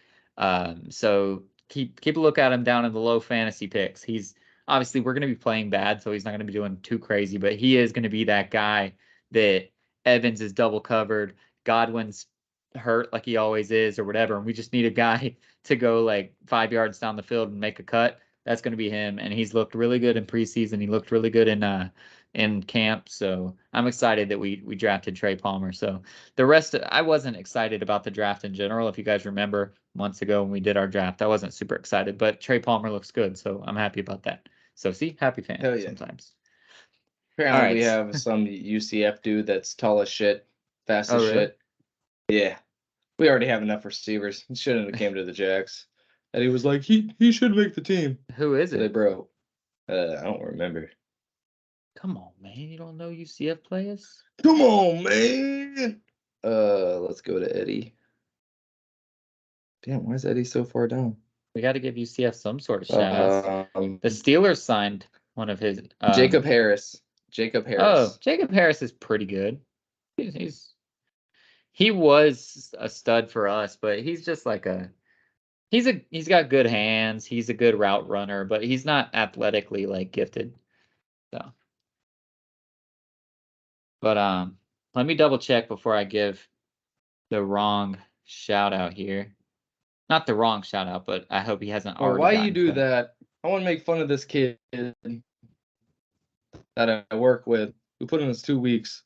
So keep a look at him down in the low fantasy picks. He's obviously we're gonna be playing bad, so he's not gonna be doing too crazy, but he is gonna be that guy that Evans is double covered, Godwin's hurt like he always is or whatever, and we just need a guy to go like 5 yards down the field and make a cut. That's going to be him, and he's looked really good in preseason. He looked really good in camp, so I'm excited that we drafted Trey Palmer. So the rest, I wasn't excited about the draft in general. If you guys remember months ago when we did our draft, I wasn't super excited, but Trey Palmer looks good, so I'm happy about that. So see, happy fan Hell yeah. sometimes. All Apparently, right. we have some UCF dude that's tall as shit, fast Oh, as really? shit. Yeah, we already have enough receivers. He shouldn't have came to the Jacks. And he was like, he should make the team. Who is Say, it? bro, I don't remember. Come on, man. You don't know UCF players? Come on, man. Let's go to Eddie. Damn, why is Eddie so far down? We got to give UCF some sort of shout outs. The Steelers signed one of his Jacob Harris. Jacob Harris. Oh, Jacob Harris is pretty good. He was a stud for us, but he's just like he's got good hands. He's a good route runner, but he's not athletically like gifted. So, but let me double check before I give the wrong shout out here. Not the wrong shout out, but I hope he hasn't Or already why gotten you do cut. that? I want to make fun of this kid that I work with who put in his 2 weeks,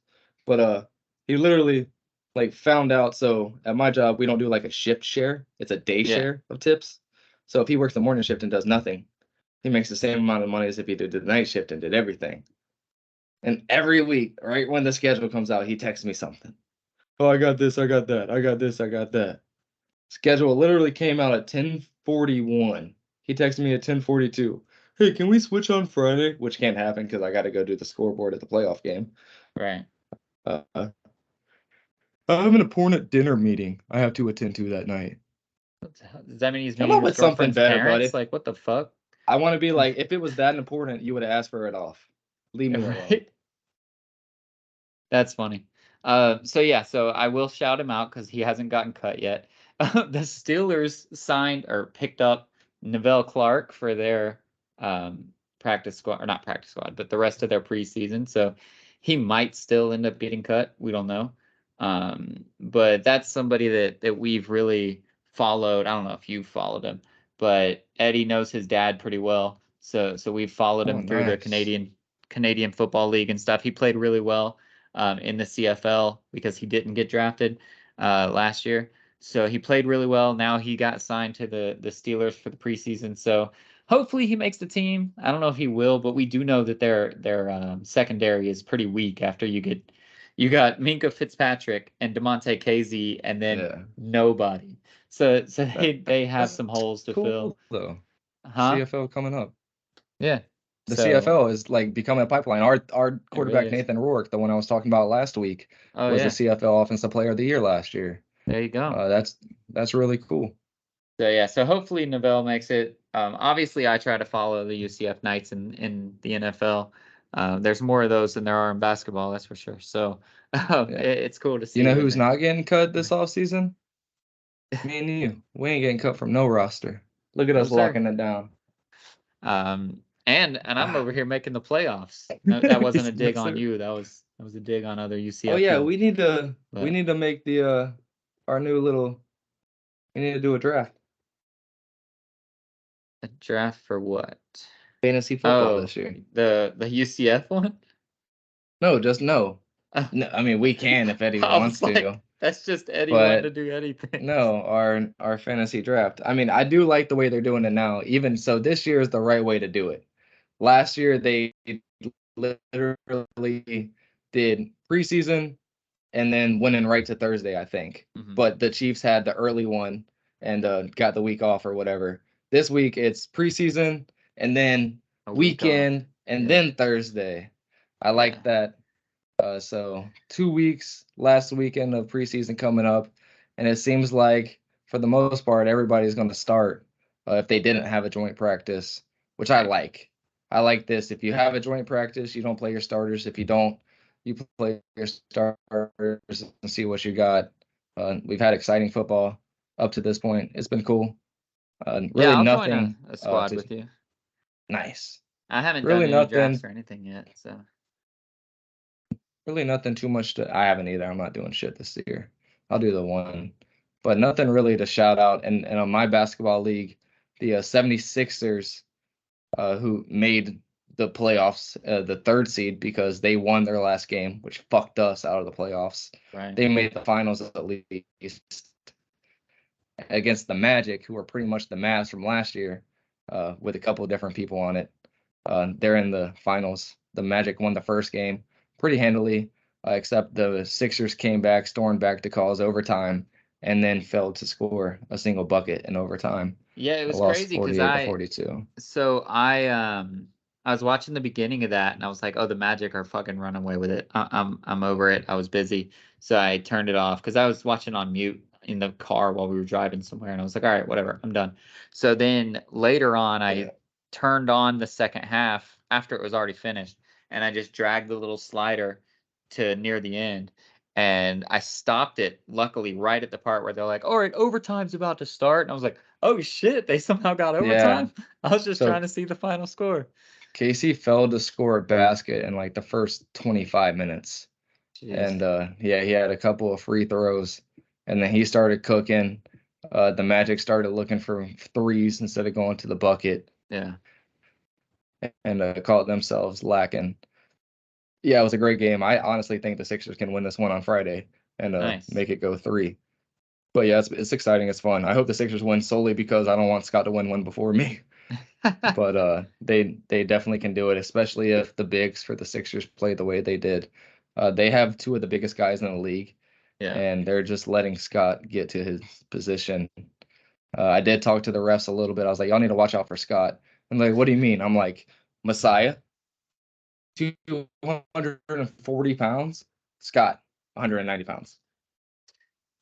but he literally like found out. So at my job, we don't do like a shift share; it's a day Yeah. share of tips. So if he works the morning shift and does nothing, he makes the same amount of money as if he did the night shift and did everything. And every week, right when the schedule comes out, he texts me something. Oh, I got this, I got that, I got this, I got that. Schedule literally came out at 10:41. He texted me at 10:42. Hey, can we switch on Friday? Which can't happen because I got to go do the scoreboard at the playoff game. Right. I have an important dinner meeting I have to attend to that night. What the hell? Does that mean he's Come meeting up his with something girlfriend's better, parents? buddy. Like, what the fuck? I want to be like, if it was that important, you would have asked for it off. Leave me alone. Right? That's funny. So yeah, so I will shout him out because he hasn't gotten cut yet. The Steelers signed or picked up Neville Clark for their practice squad, or not practice squad, but the rest of their preseason. So he might still end up getting cut. We don't know. But that's somebody that we've really followed. I don't know if you followed him, but Eddie knows his dad pretty well. So we've followed Oh, him through the nice. Canadian Football League and stuff. He played really well in the CFL because he didn't get drafted last year. So he played really well. Now he got signed to the Steelers for the preseason. So hopefully he makes the team. I don't know if he will, but we do know that their secondary is pretty weak after you got Minka Fitzpatrick and DeMonte Casey and then Yeah. nobody. So they have That's some holes to fill. cool though. Huh? CFL coming up. Yeah. The So CFL is like becoming a pipeline. Our it really quarterback is. Nathan Rourke, the one I was talking about last week, Oh was the yeah. CFL Offensive Player of the Year last year. There you go. That's really cool. So yeah, so hopefully Novell makes it. Obviously, I try to follow the UCF Knights in the NFL. There's more of those than there are in basketball, that's for sure. So it's cool to see. You know who's not getting cut this offseason? Me and you. We ain't getting cut from no roster. Look at No, us sir. locking it down. And I'm over here making the playoffs. That wasn't a dig Yes, on sir. you. That was a dig on other UCF. Oh yeah, teams. we need to But make the our new little. We need to do a draft. a draft for what? Fantasy football Oh, this year. the UCF one? No, just no. Oh, No, I mean we can if Eddie I wants was like, to, that's just Eddie wanting to but do anything. no, our fantasy draft. I mean, I do like the way they're doing it now. Even so, this year is the right way to do it. Last year they literally did preseason and then winning right to Thursday, I think. Mhm. But the Chiefs had the early one and got the week off or whatever. This week it's preseason and then A week off. weekend and Yeah. then Thursday. I Yeah. like that. So 2 weeks, last weekend of preseason coming up, and it seems like for the most part everybody's going to start if they didn't have a joint practice, which I like. I like this. If you have a joint practice, you don't play your starters. If you don't, you play your starters and see what you got. We've had exciting football up to this point. It's been cool. Yeah, Really I'll join nothing a squad to with you. nice. I haven't done Really any drafts nothing. or anything yet, so Really nothing too much to. I haven't either. I'm not doing shit this year. I'll do the one, but nothing really to shout out. And on my basketball league, the 76ers, who made the playoffs, the third seed because they won their last game, which fucked us out of the playoffs. right. They made the finals at least against the Magic, who were pretty much the Mavs from last year, with a couple of different people on it. They're in the finals. The Magic won the first game pretty handily, except the Sixers came back, stormed back to cause overtime, and then failed to score a single bucket in overtime. Yeah, it was Lost crazy because 48 to 42. I was watching the beginning of that and I was like, oh, the Magic are fucking running away with it. I'm over it. I was busy, so I turned it off because I was watching on mute in the car while we were driving somewhere, and I was like, all right, whatever, I'm done. So then later on, I turned on the second half after it was already finished, and I just dragged the little slider to near the end. And I stopped it, luckily, right at the part where they're like, all right, overtime's about to start. And I was like, oh shit, they somehow got Yeah. overtime? I was just So trying to see the final score. Casey failed to score a basket in like the first 25 minutes. Jeez. And yeah, he had a couple of free throws, and then he started cooking. The Magic started looking for threes instead of going to the bucket, Yeah. and caught themselves lacking. Yeah, it was a great game. I honestly think the Sixers can win this one on Friday and Nice. make it go 3. But yeah, it's exciting. It's fun. I hope the Sixers win solely because I don't want Scott to win one before me. But they definitely can do it, especially if the bigs for the Sixers play the way they did. They have 2 of the biggest guys in the league, Yeah. and they're just letting Scott get to his position. I did talk to the refs a little bit. I was like, y'all need to watch out for Scott. And like, what do you mean? I'm like, Messiah, 240 pounds. Scott, 190 pounds.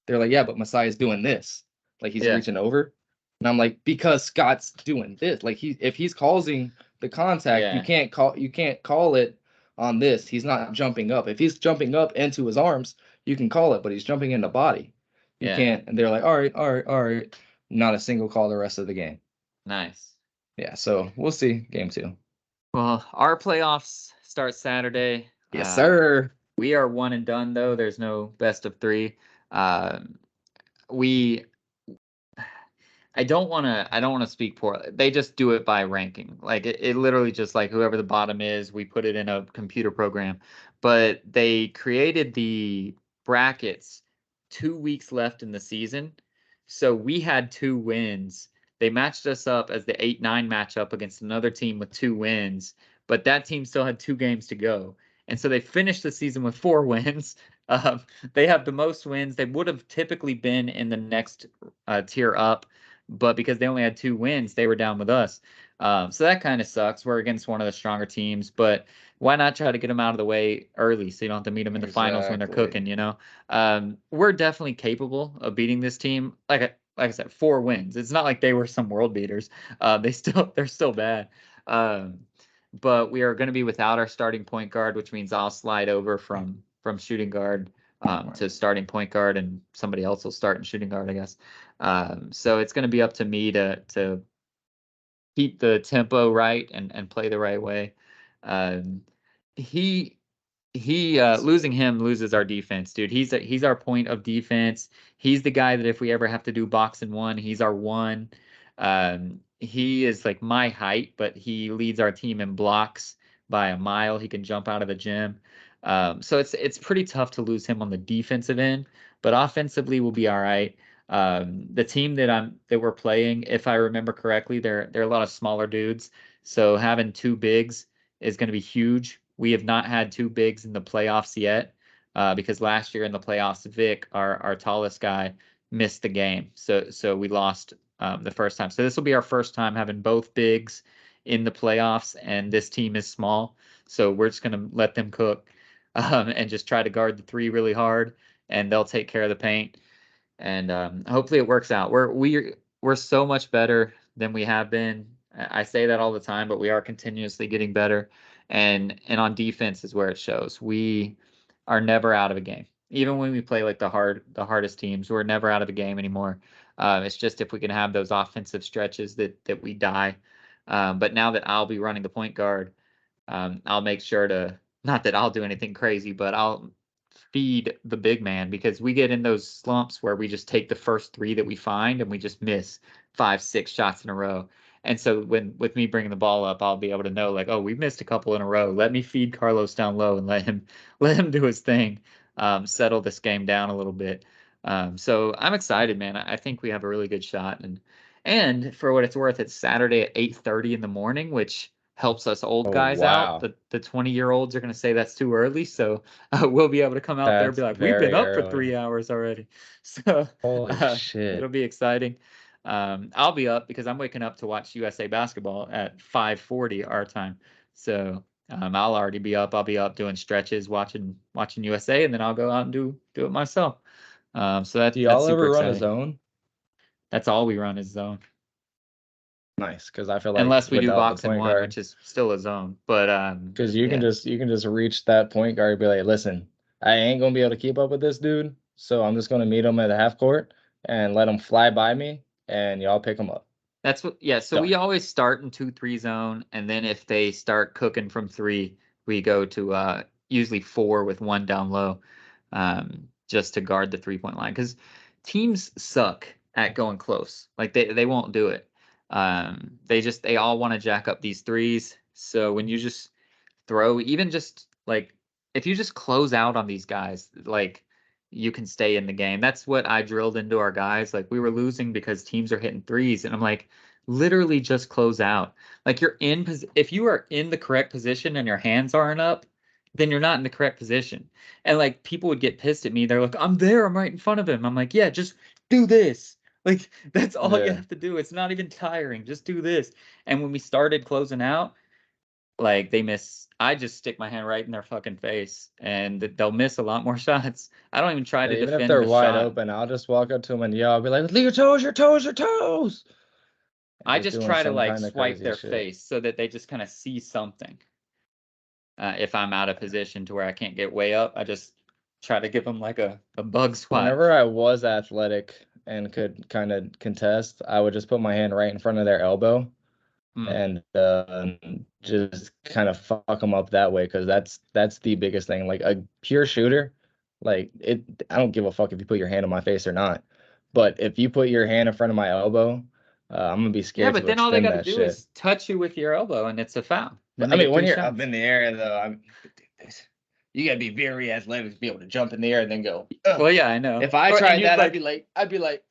They're like, yeah, but Messiah's doing this. Like he's Yeah. reaching over. And I'm like, because Scott's doing this. Like if he's causing the contact, Yeah. you can't call it on this. He's not jumping up. If he's jumping up into his arms, you can call it, but he's jumping into body. You Yeah. can't. And they're like, all right, all right, all right. Not a single call the rest of the game. Nice. Yeah, so we'll see game 2. Well, our playoffs start Saturday. Yes, sir. We are one and done though. There's no best of 3. We I don't want to speak poorly. They just do it by ranking. Like it literally just like whoever the bottom is, we put it in a computer program. But they created the brackets 2 weeks left in the season. So we had 2 wins. They matched us up as the 8-9 matchup against another team with 2 wins, but that team still had 2 games to go. And so they finished the season with 4 wins. They have the most wins. They would have typically been in the next tier up, but because they only had 2 wins, they were down with us. So that kind of sucks. We're against one of the stronger teams, but why not try to get them out of the way early so you don't have to meet them in the finals when they're cooking, you know? We're definitely capable of beating this team. Like I said, 4 wins. It's not like they were some world beaters. They're still bad. but we are going to be without our starting point guard, which means I'll slide over from shooting guard to starting point guard, and somebody else will start in shooting guard, I guess. So it's going to be up to me to keep the tempo right and play the right way. Um, he losing him loses our defense, dude. He's our point of defense. He's the guy that if we ever have to do box and one, he's our one. He is like my height, but he leads our team in blocks by a mile. He can jump out of the gym. So it's pretty tough to lose him on the defensive end, but offensively we'll be all right. The team that we're playing, if I remember correctly, they're a lot of smaller dudes. So having two bigs is going to be huge. We have not had two bigs in the playoffs yet, because last year in the playoffs, Vic, our tallest guy, missed the game. So we lost the first time. So this will be our first time having both bigs in the playoffs, and this team is small. So we're just going to let them cook and just try to guard the three really hard, and they'll take care of the paint. And hopefully it works out. We're so much better than we have been. I say that all the time, but we are continuously getting better. And on defense is where it shows. We are never out of a game. Even when we play like the hardest teams, we're never out of a game anymore. It's just if we can have those offensive stretches that we die. But now that I'll be running the point guard, I'll make sure to, not that I'll do anything crazy, but I'll feed the big man, because we get in those slumps where we just take the first three that we find and we just miss 5, 6 shots in a row. And so with me bringing the ball up, I'll be able to know like, oh, we missed a couple in a row. Let me feed Carlos down low and let him do his thing, settle this game down a little bit. So I'm excited, man. I think we have a really good shot, and for what it's worth, it's Saturday at 8:30 in the morning, which helps us old Oh, guys out. wow. The 20-year-olds are going to say that's too early, so we'll be able to come out there and be That's like, we've been very up for early. 3 hours already. So Holy it'll shit. be exciting. I'll be up because I'm waking up to watch USA basketball at 5:40 our time. So I'll already be up. I'll be up doing stretches, watching USA, and then I'll go out and do it myself. So Do that's y'all super ever run a exciting. zone? That's all we run is zone. Nice, because I feel like Unless we do without the box and point one, guard, which is still a zone. But because you can yeah, just reach that point guard and be like, listen, I ain't gonna be able to keep up with this dude, so I'm just gonna meet him at the half court and let him fly by me, and y'all pick him up. that's what. Yeah, so we Done. always start in 2-3 zone, and then if they start cooking from three, we go to usually four with one down low, just to guard the 3-point line, because teams suck at going close. Like they won't do it. They all want to jack up these threes. So when you just throw, even just like if you just close out on these guys, like you can stay in the game. That's what I drilled into our guys. Like we were losing because teams are hitting threes, and I'm like, literally just close out. Like if you are in the correct position and your hands aren't up, then you're not in the correct position. And like people would get pissed at me. They're like, I'm there, I'm right in front of him. I'm like, yeah, just do this. Like that's all you Yeah. have to do. It's not even tiring. Just do this. And when we started closing out, like they miss, I just stick my hand right in their fucking face, and they'll miss a lot more shots. I don't even try to Even if defend they're the wide shot. open, I'll just walk up to them and yell, I'll be like, your toes, your toes, your toes. And I just just doing try to some like kind of swipe crazy their shit. face so that they just kind of see something. If I'm out of position to where I can't get way up, I just try to give them like a bug swipe. Whenever I was athletic and could kind of contest, I would just put my hand right in front of their elbow Mm. and just kind of fuck them up that way, because that's the biggest thing. Like a pure shooter, like it, I don't give a fuck if you put your hand on my face or not. But if you put your hand in front of my elbow, I'm gonna be Yeah, scared but to then all they extend got to that do shit. is touch you with your elbow, and it's a foul. Then But I they mean, get when three you're up shots. in the air, though, you gotta be very athletic to be able to jump in the air and then go. Well, yeah, I know. If I And tried you'd that, like I'd be like,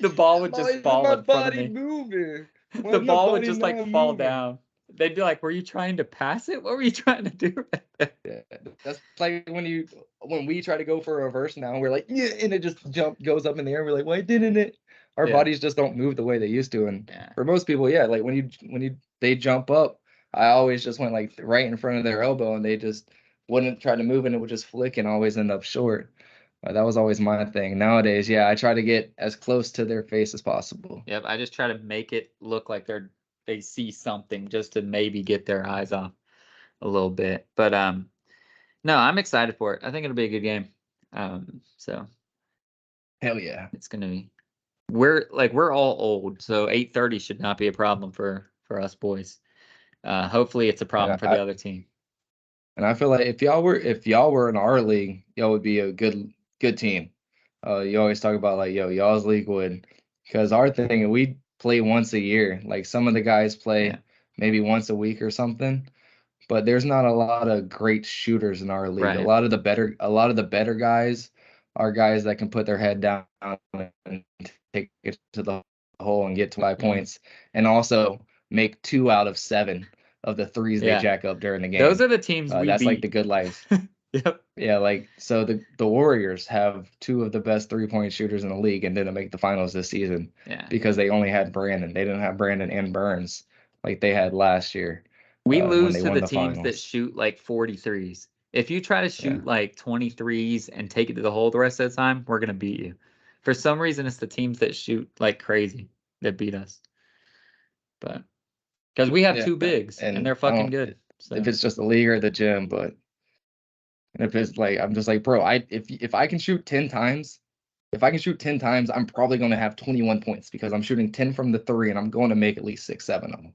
the ball would why just isn't fall my in front of body me. moving? Why The is my ball would body just like not fall moving? down. They'd be like, "Were you trying to pass it? What were you trying to do right there?" Yeah, that's like when we try to go for a reverse now, we're like, yeah, and it just goes up in the air. We're like, why didn't it? Our Yeah, bodies just don't move the way they used to. And yeah. for most people, yeah, like when they jump up, I always just went like right in front of their elbow, and they just wouldn't try to move, and it would just flick and always end up short. That was always my thing. Nowadays, yeah, I try to get as close to their face as possible. Yep. I just try to make it look like they see something just to maybe get their eyes off. a little bit. But no, I'm excited for it. I think it'll be a good game. So Hell yeah. it's gonna be. We're all old, so 8:30 should not be a problem for us boys. Hopefully, it's a problem And for the other team. I feel like if y'all were in our league, y'all would be a good team. You always talk about like, yo, y'all's league would, because our thing, we play once a year. Like some of the guys play maybe once a week or something, but there's not a lot of great shooters in our league. Right. A lot of the better guys are guys that can put their head down and take it to the hole and get 25 points, and also make 2 out of 7 of the threes they jack up during the game. Those are the teams we that's beat. like the good life. Yep. Yeah, like so the Warriors have 2 of the best 3-point shooters in the league and didn't make the finals this season because they only had Brandon. They didn't have Brandon and Burns like they had last year. We when lose they to won the teams that finals. shoot like 43s. If you try to shoot like 23s and take it to the hole the rest of the time, we're gonna beat you. For some reason, it's the teams that shoot like crazy that beat us. But because we have 2 bigs and they're fucking good. So. If it's just the league or the gym, but if it's like I'm just like, bro, if I can shoot 10 times, I'm probably going to have 21 points because I'm shooting 10 from the 3 and I'm going to make at least 6, 7 of them.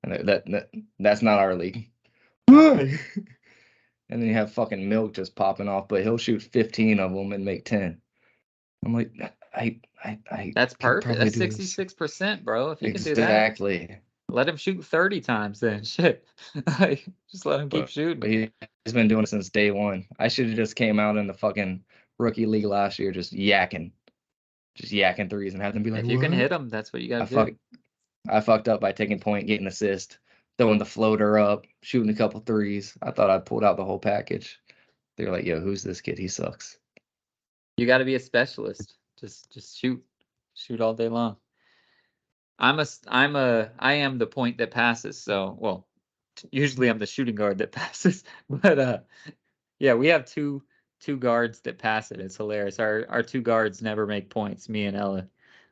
And that's not our league. And then you have fucking Milk just popping off, but he'll shoot 15 of them and make 10. I'm like, I that's perfect. That's 66%, bro. If you can do that, exactly. Let him shoot 30 times then. Shit. Just let him keep shooting. But he's been doing it since day one. I should have just came out in the fucking rookie league last year just yakking threes and have them be like, if you can hit them, that's what you got to do. I fucked up by taking point, getting assist, throwing the floater up, shooting a couple threes. I thought I pulled out the whole package. They're like, yo, who's this kid? He sucks. You got to be a specialist. Just shoot all day long. I am the point that passes. So, well, usually I'm the shooting guard that passes, but yeah, we have two guards that pass it. It's hilarious. Our 2 guards never make points, me and Ella.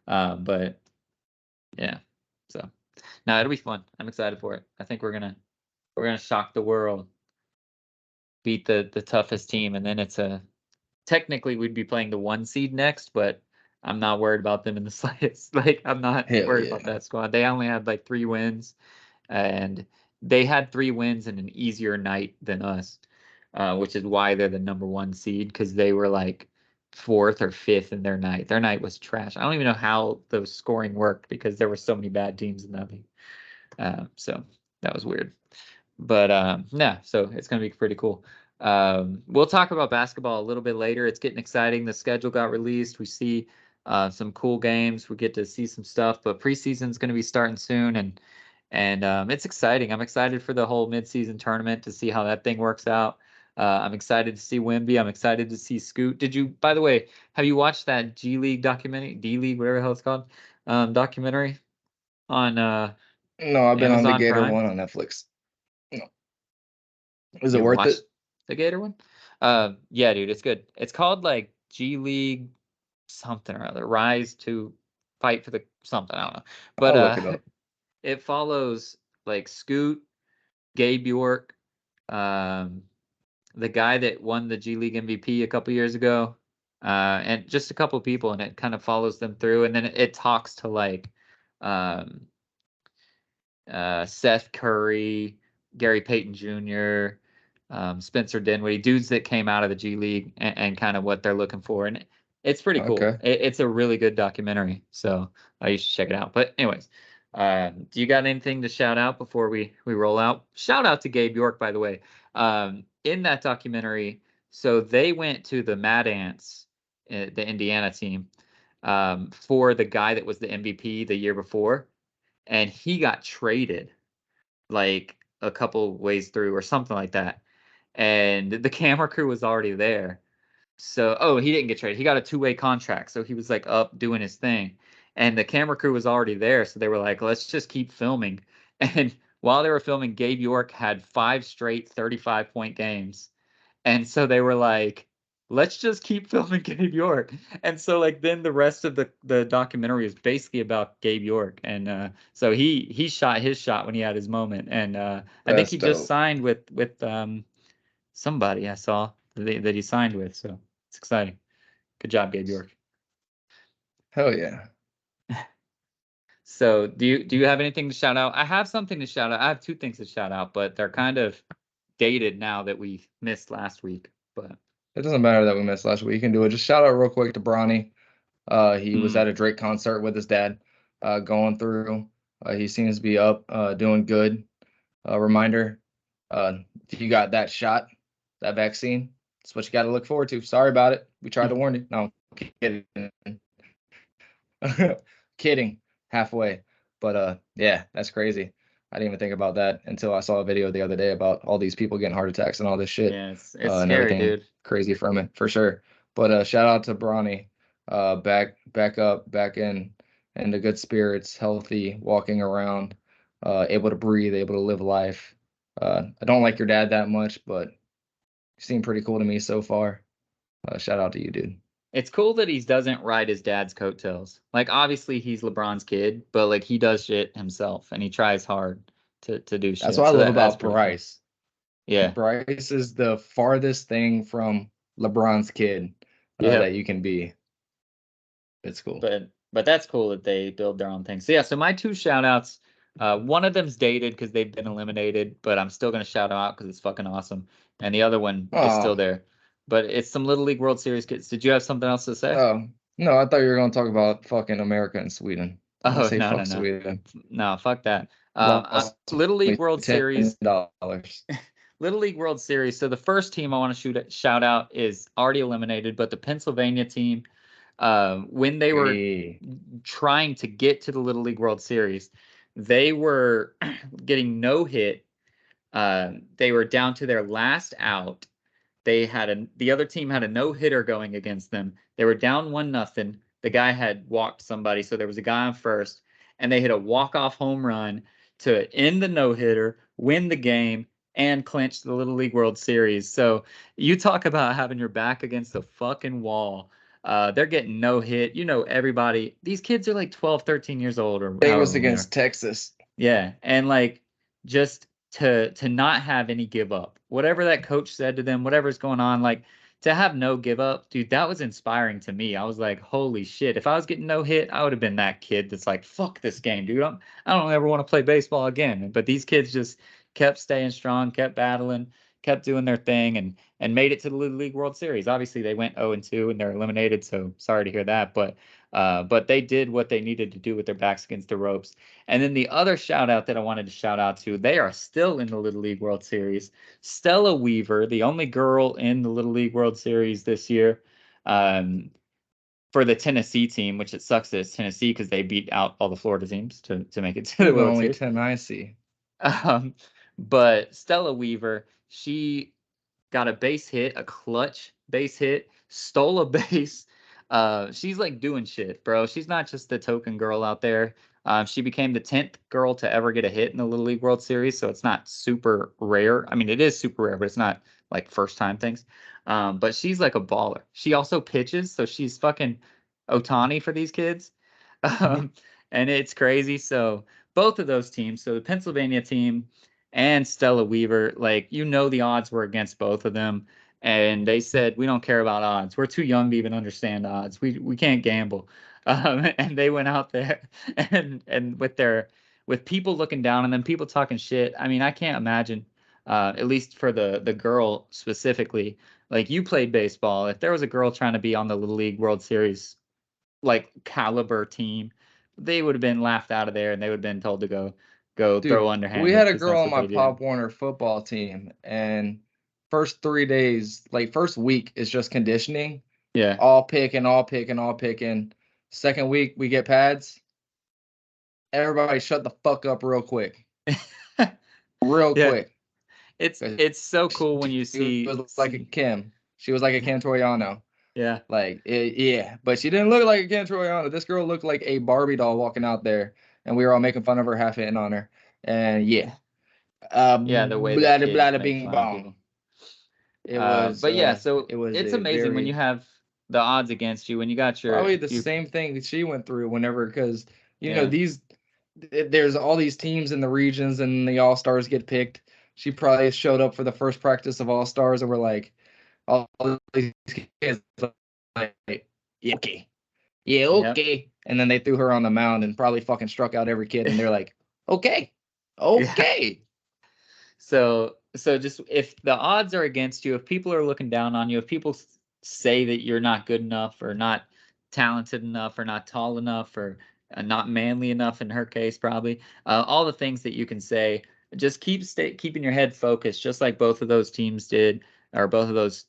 But yeah. So, now it'll be fun. I'm excited for it. I think we're going to shock the world. Beat the toughest team, and then it's technically we'd be playing the 1 seed next, but I'm not worried about them in the slightest. Like, I'm not worried about that squad. They only had like 3 wins, and they had 3 wins in an easier night than us, which is why they're the number 1 seed, because they were like 4th or 5th in their night. Their night was trash. I don't even know how the scoring worked because there were so many bad teams in that league. So that was weird. But yeah, so it's going to be pretty cool. We'll talk about basketball a little bit later. It's getting exciting. The schedule got released. We see some cool games. We get to see some stuff, but preseason's going to be starting soon, and it's exciting. I'm excited for the whole midseason tournament to see how that thing works out. I'm excited to see Wimby. I'm excited to see Scoot. By the way, have you watched that G League documentary, D League, whatever the hell it's called, documentary on No, I've been on the Gator Prime? one on Netflix. No. Is it worth it? The Gator one? Yeah, dude, it's good. It's called like G League something or other. Rise to fight for the something. I don't know. But I'll look it up. it follows like Scoot, Gabe York, the guy that won the G League MVP a couple years ago, and just a couple people, and it kind of follows them through, and then it talks to like Seth Curry, Gary Payton Jr., Spencer Dinwiddie, dudes that came out of the G League and kind of what they're looking for. And it's pretty cool. Okay. It's a really good documentary. So you should check it out. But anyways, do you got anything to shout out before we roll out? Shout out to Gabe York, by the way. In that documentary, so they went to the Mad Ants, the Indiana team, for the guy that was the MVP the year before. And he got traded like a couple ways through or something like that. And the camera crew was already there. So, he didn't get traded. He got a 2-way contract. So he was like up doing his thing. And the camera crew was already there. So they were like, let's just keep filming. And while they were filming, Gabe York had 5 straight 35-point games. And so they were like, let's just keep filming Gabe York. And so like then the rest of the documentary is basically about Gabe York. And so he shot his shot when he had his moment. And I think That's he just dope. signed with somebody I saw that he signed with. So it's exciting. Good job, Gabe York. Hell yeah. So do you have anything to shout out? I have something to shout out. I have two things to shout out, but they're kind of dated now that we missed last week. But It doesn't matter that we missed last week. You can do it. Just shout out real quick to Bronny. He was at a Drake concert with his dad, going through. He seems to be up, doing good. Reminder, if you got that shot, that vaccine, that's what you got to look forward to. Sorry about it. We tried to warn you. No, kidding. Kidding. Halfway. But yeah, that's crazy. I didn't even think about that until I saw a video the other day about all these people getting heart attacks and all this shit, yeah, it's and scary, everything dude. crazy from it for sure. But shout out to Bronny, back up, back in the good spirits, healthy, walking around, able to breathe, able to live life. I don't like your dad that much, but you seem pretty cool to me so far. Shout out to you, dude. It's cool that he doesn't ride his dad's coattails. Like obviously he's LeBron's kid, but like he does shit himself and he tries hard to do That's shit. what I So love that's about pretty cool. Bryce. Yeah. Bryce is the farthest thing from LeBron's kid Yeah. that you can be. It's cool. But that's cool that they build their own thing. So yeah, so my two shout outs, one of them's dated because they've been eliminated, but I'm still gonna shout them out because it's fucking awesome. And the other one is still Oh, there. But it's some Little League World Series kids. Did you have something else to say? oh, no, I thought you were going to talk about fucking America and Sweden. I'm going to Oh say no, fuck no, no. Sweden. No, fuck that. Lost Little League me World Series. $10. Little League World Series. So the first team I want to shout out is already eliminated, but the Pennsylvania team, when they were Hey, trying to get to the Little League World Series, they were getting no hit. They were down to their last out. The other team had a no hitter going against them. They were down 1-0. The guy had walked somebody, so there was a guy on first, and they hit a walk-off home run to end the no hitter, win the game, and clinch the Little League World Series. So you talk about having your back against the fucking wall. They're getting no hit. You know everybody. These kids are like 12, 13 years old or it however was old they are. against Texas. Yeah, and like just to not have any give up. Whatever that coach said to them, whatever's going on, like to have no give up, dude, that was inspiring to me. I was like, holy shit, if I was getting no hit, I would have been that kid that's like, fuck this game, dude. I don't ever want to play baseball again. But these kids just kept staying strong, kept battling, kept doing their thing and made it to the Little League World Series. Obviously, they went 0-2 and they're eliminated, so sorry to hear that, but they did what they needed to do with their backs against the ropes. And then the other shout out that I wanted to shout out to, they are still in the Little League World Series. Stella Weaver, the only girl in the Little League World Series this year, um, for the Tennessee team, which it sucks that it's Tennessee because they beat out all the Florida teams to make it to You're the the World only Series. 10 I see. Um, but Stella Weaver, she got a base hit, a clutch base hit, stole a base. She's like doing shit, bro. She's not just the token girl out there. She became the 10th girl to ever get a hit in the Little League World Series, so it's not super rare. I mean, it is super rare, but it's not like first time things. But she's like a baller. She also pitches, so she's fucking Otani for these kids. Um, and it's crazy. So both of those teams, so the Pennsylvania team and Stella Weaver, like the odds were against both of them, and they said we don't care about odds. We're too young to even understand odds. We can't gamble. And they went out there and with people looking down on them, people talking shit. I mean, I can't imagine, at least for the girl specifically. Like you played baseball. If there was a girl trying to be on the Little League World Series like caliber team, they would have been laughed out of there and they would have been told to go throw Dude, we underhanded had a because girl that's on what my they do. Pop Warner football team, and first 3 days, like first week is just conditioning, Yeah. all picking, all picking, all picking. Second week, we get pads. Everybody shut the fuck up real quick. Real Yeah. quick. It's so cool when you She see was like a Kim. She was like a Kim Toriano. yeah. Like, yeah. But she didn't look like a Kim Toriano. This girl looked like a Barbie doll walking out there, and we were all making fun of her, half hitting on her. And yeah. Yeah, the way that Blah, blah, kids blah, make bing, fun of bong. people. But yeah, so it was it's a amazing when you very have the odds against you, when you got probably the your same thing that she went through whenever, because yeah. there's all these teams in the regions and the all stars get picked. She probably showed up for the first practice of all stars and we're like, all these kids like, yeah, okay, yeah, Yep. okay, and then they threw her on the mound and probably fucking struck out every kid, and they're like, okay, Yeah. okay, So just if the odds are against you, if people are looking down on you, if people say that you're not good enough or not talented enough or not tall enough or not manly enough in her case probably, all the things that you can say, just keeping your head focused, just like both of those teams did, or both of those,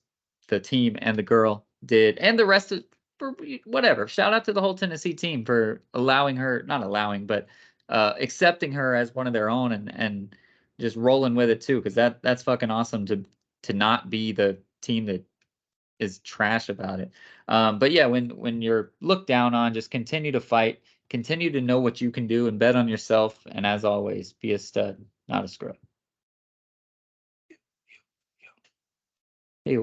the team and the girl did, and the rest of, for whatever. Shout out to the whole Tennessee team for allowing her, not allowing, but accepting her as one of their own, and just rolling with it too, because that's fucking awesome to not be the team that is trash about it. But yeah, when you're looked down on, just continue to fight, continue to know what you can do, and bet on yourself. And as always, be a stud, not a scrub. Hey.